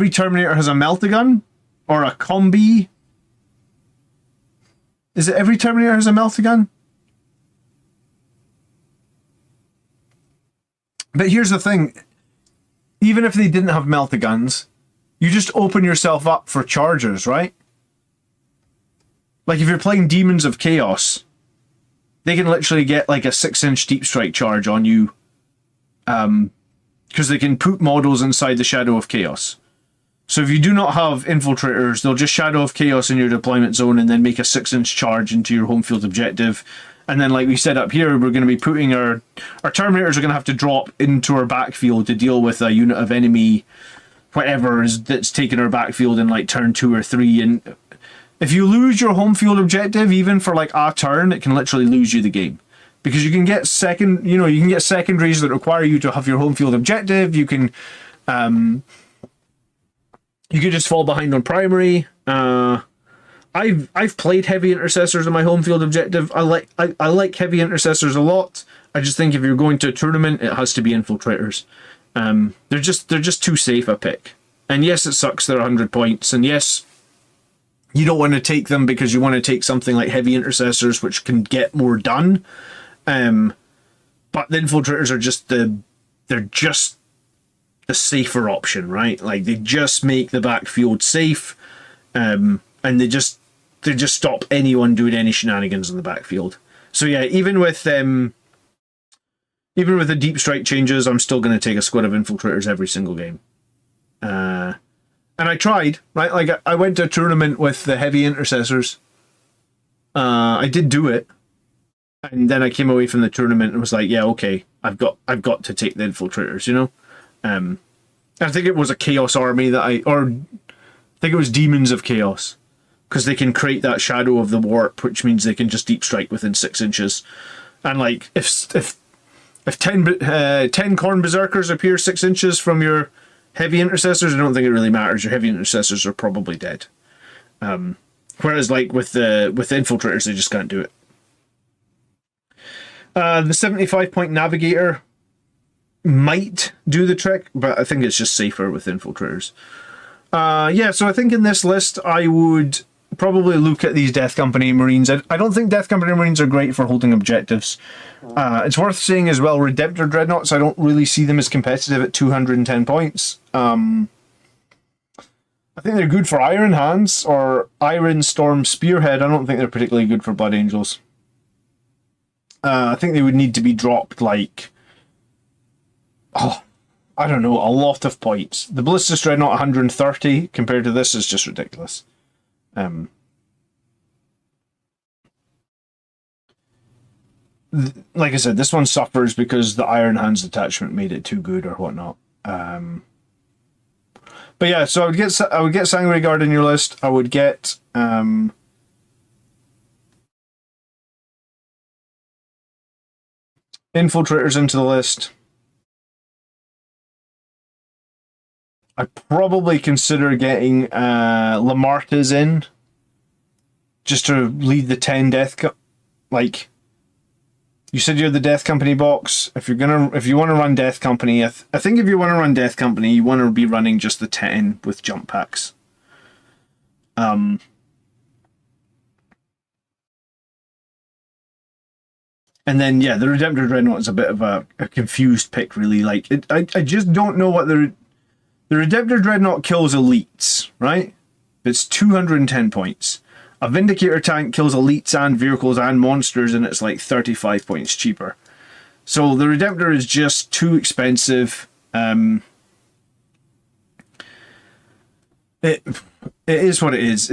Terminator has a Meltagun or a combi. Is it every Terminator has a Meltagun? But here's the thing. Even if they didn't have Meltaguns, you just open yourself up for chargers, right? Like if you're playing Demons of Chaos, they can literally get like a 6-inch deep strike charge on you. Because they can put models inside the Shadow of Chaos. So if you do not have Infiltrators, they'll just Shadow of Chaos in your deployment zone and then make a 6-inch charge into your home field objective. And then like we said up here, we're going to be putting our Terminators are going to have to drop into our backfield to deal with a unit of enemy, whatever is that's taking our backfield in like turn 2 or 3. And if you lose your home field objective, even for like a turn, it can literally lose you the game. Because you can get secondaries that require you to have your home field objective. You can just fall behind on primary. I've played heavy intercessors in my home field objective. I like heavy intercessors a lot. I just think if you're going to a tournament, it has to be infiltrators. They're just too safe a pick. And yes, it sucks they're 100 points. And yes, you don't want to take them because you want to take something like heavy intercessors, which can get more done. But the infiltrators are just the safer option, right? Like they just make the backfield safe, and they just stop anyone doing any shenanigans in the backfield. So yeah, even with Even with the deep strike changes, I'm still going to take a squad of infiltrators every single game. And I tried, right? Like, I went to a tournament with the heavy intercessors. I did do it. And then I came away from the tournament and was like, yeah, okay, I've got to take the infiltrators, you know? I think it was a chaos army that I think it was demons of chaos. Because they can create that shadow of the warp, which means they can just deep strike within 6 inches. And like, if 10 corn berserkers appear 6 inches from your heavy intercessors, I don't think it really matters. Your heavy intercessors are probably dead. Whereas like with the infiltrators, they just can't do it. The 75-point navigator might do the trick, but I think it's just safer with infiltrators. Yeah, so I think in this list, I would probably look at these Death Company Marines. I don't think Death Company Marines are great for holding objectives. It's worth saying as well, Redemptor Dreadnoughts, I don't really see them as competitive at 210 points. I think they're good for Iron Hands or Iron Storm Spearhead. I don't think they're particularly good for Blood Angels. I think they would need to be dropped like... I don't know, a lot of points. The Ballistus Dreadnought 130 compared to this is just ridiculous. Like I said, this one suffers because the Iron Hands attachment made it too good or whatnot. But yeah, so I would get Sanguinary Guard in your list. I would get Infiltrators into the list. I probably consider getting Lamartas in, just to lead the 10 Death like, you said you're the Death Company box. If you want to run Death Company, I think if you want to run Death Company, you want to be running just the 10 with jump packs. And then yeah, the Redemptor Dreadnought is a bit of a confused pick, really. Like I just don't know what the Redemptor Dreadnought kills elites, right? It's 210 points. A Vindicator tank kills elites and vehicles and monsters, and it's like 35 points cheaper. So the Redemptor is just too expensive. It is what it is.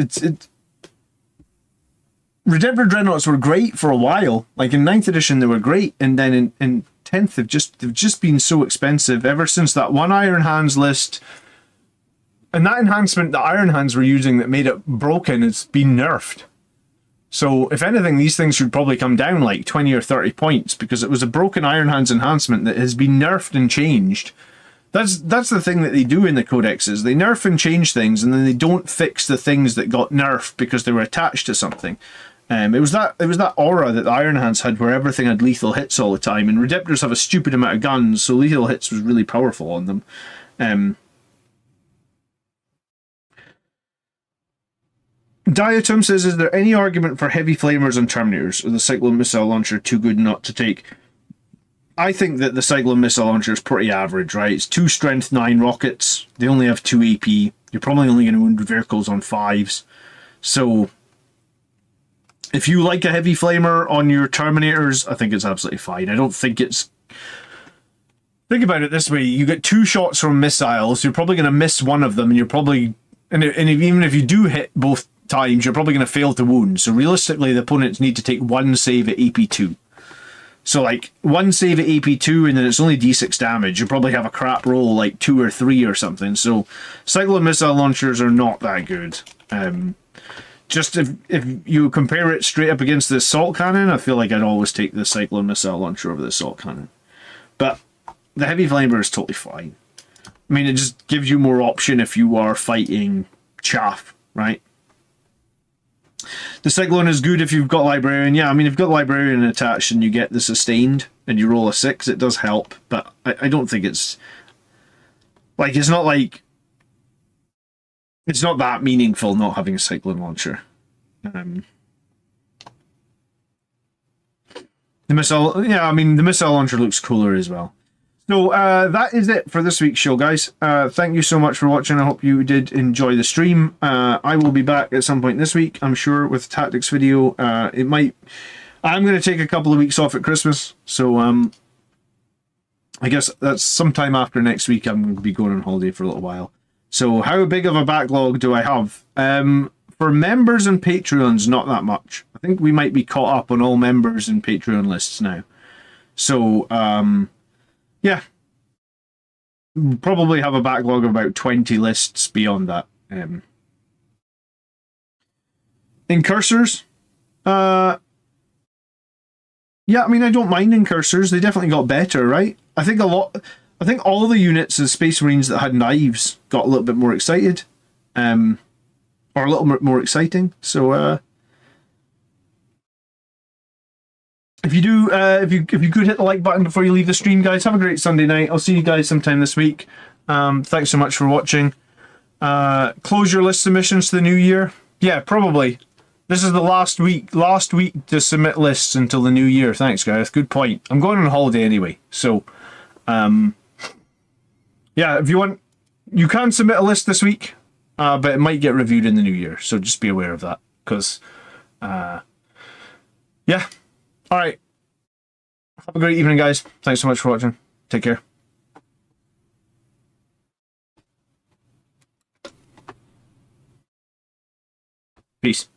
Redemptor Dreadnoughts were great for a while. Like in 9th edition they were great, and then in 10th they've just been so expensive ever since that one Iron Hands list. And that enhancement that Iron Hands were using that made it broken has been nerfed. So if anything, these things should probably come down like 20 or 30 points, because it was a broken Iron Hands enhancement that has been nerfed and changed. That's the thing that they do in the codexes. They nerf and change things, and then they don't fix the things that got nerfed because they were attached to something. It was that aura that the Iron Hands had, where everything had lethal hits all the time, and Redemptors have a stupid amount of guns, so lethal hits was really powerful on them. Diatom says, is there any argument for heavy flamers and terminators, or the Cyclone Missile Launcher too good not to take? I think that the Cyclone Missile Launcher is pretty average, right? It's 2 strength, 9 rockets. They only have 2 AP. You're probably only going to wound vehicles on 5s. So if you like a heavy flamer on your Terminators, I think it's absolutely fine. I don't think it's... Think about it this way. You get 2 shots from missiles. You're probably going to miss one of them, and you're probably... And even if you do hit both times, you're probably going to fail to wound. So realistically, the opponents need to take 1 save at AP2. So like 1 save at AP2, and then it's only D6 damage. You probably have a crap roll like 2 or 3 or something. So Cyclone Missile Launchers are not that good. Just if you compare it straight up against the Assault Cannon, I feel like I'd always take the Cyclone Missile Launcher over the Assault Cannon. But the Heavy Flamer is totally fine. I mean, it just gives you more option if you are fighting chaff, right? The Cyclone is good if you've got Librarian. Yeah, I mean, if you've got Librarian attached and you get the Sustained and you roll a 6, it does help. But I don't think it's... Like, it's not like... It's not that meaningful not having a Cyclone Launcher. The Missile... Yeah, I mean, the Missile Launcher looks cooler as well. So that is it for this week's show, guys. Thank you so much for watching. I hope you did enjoy the stream. I will be back at some point this week, I'm sure, with a tactics video. I'm going to take a couple of weeks off at Christmas, so I guess that's sometime after next week. I'm going to be going on holiday for a little while. So how big of a backlog do I have? For members and Patreons, not that much. I think we might be caught up on all members and Patreon lists now. So, yeah. We'll probably have a backlog of about 20 lists beyond that. In cursors, yeah, I mean, I don't mind incursors. They definitely got better, right? I think all the units of Space Marines that had knives got a little bit more excited. Or a little bit more exciting. So, if you could hit the like button before you leave the stream, guys, have a great Sunday night. I'll see you guys sometime this week. Thanks so much for watching. Close your list submissions to the new year. Yeah, probably. This is the last week to submit lists until the new year. Thanks, guys. Good point. I'm going on holiday anyway, so yeah, if you want, you can submit a list this week. But it might get reviewed in the new year, so just be aware of that. Because, yeah. All right. Have a great evening, guys. Thanks so much for watching. Take care. Peace.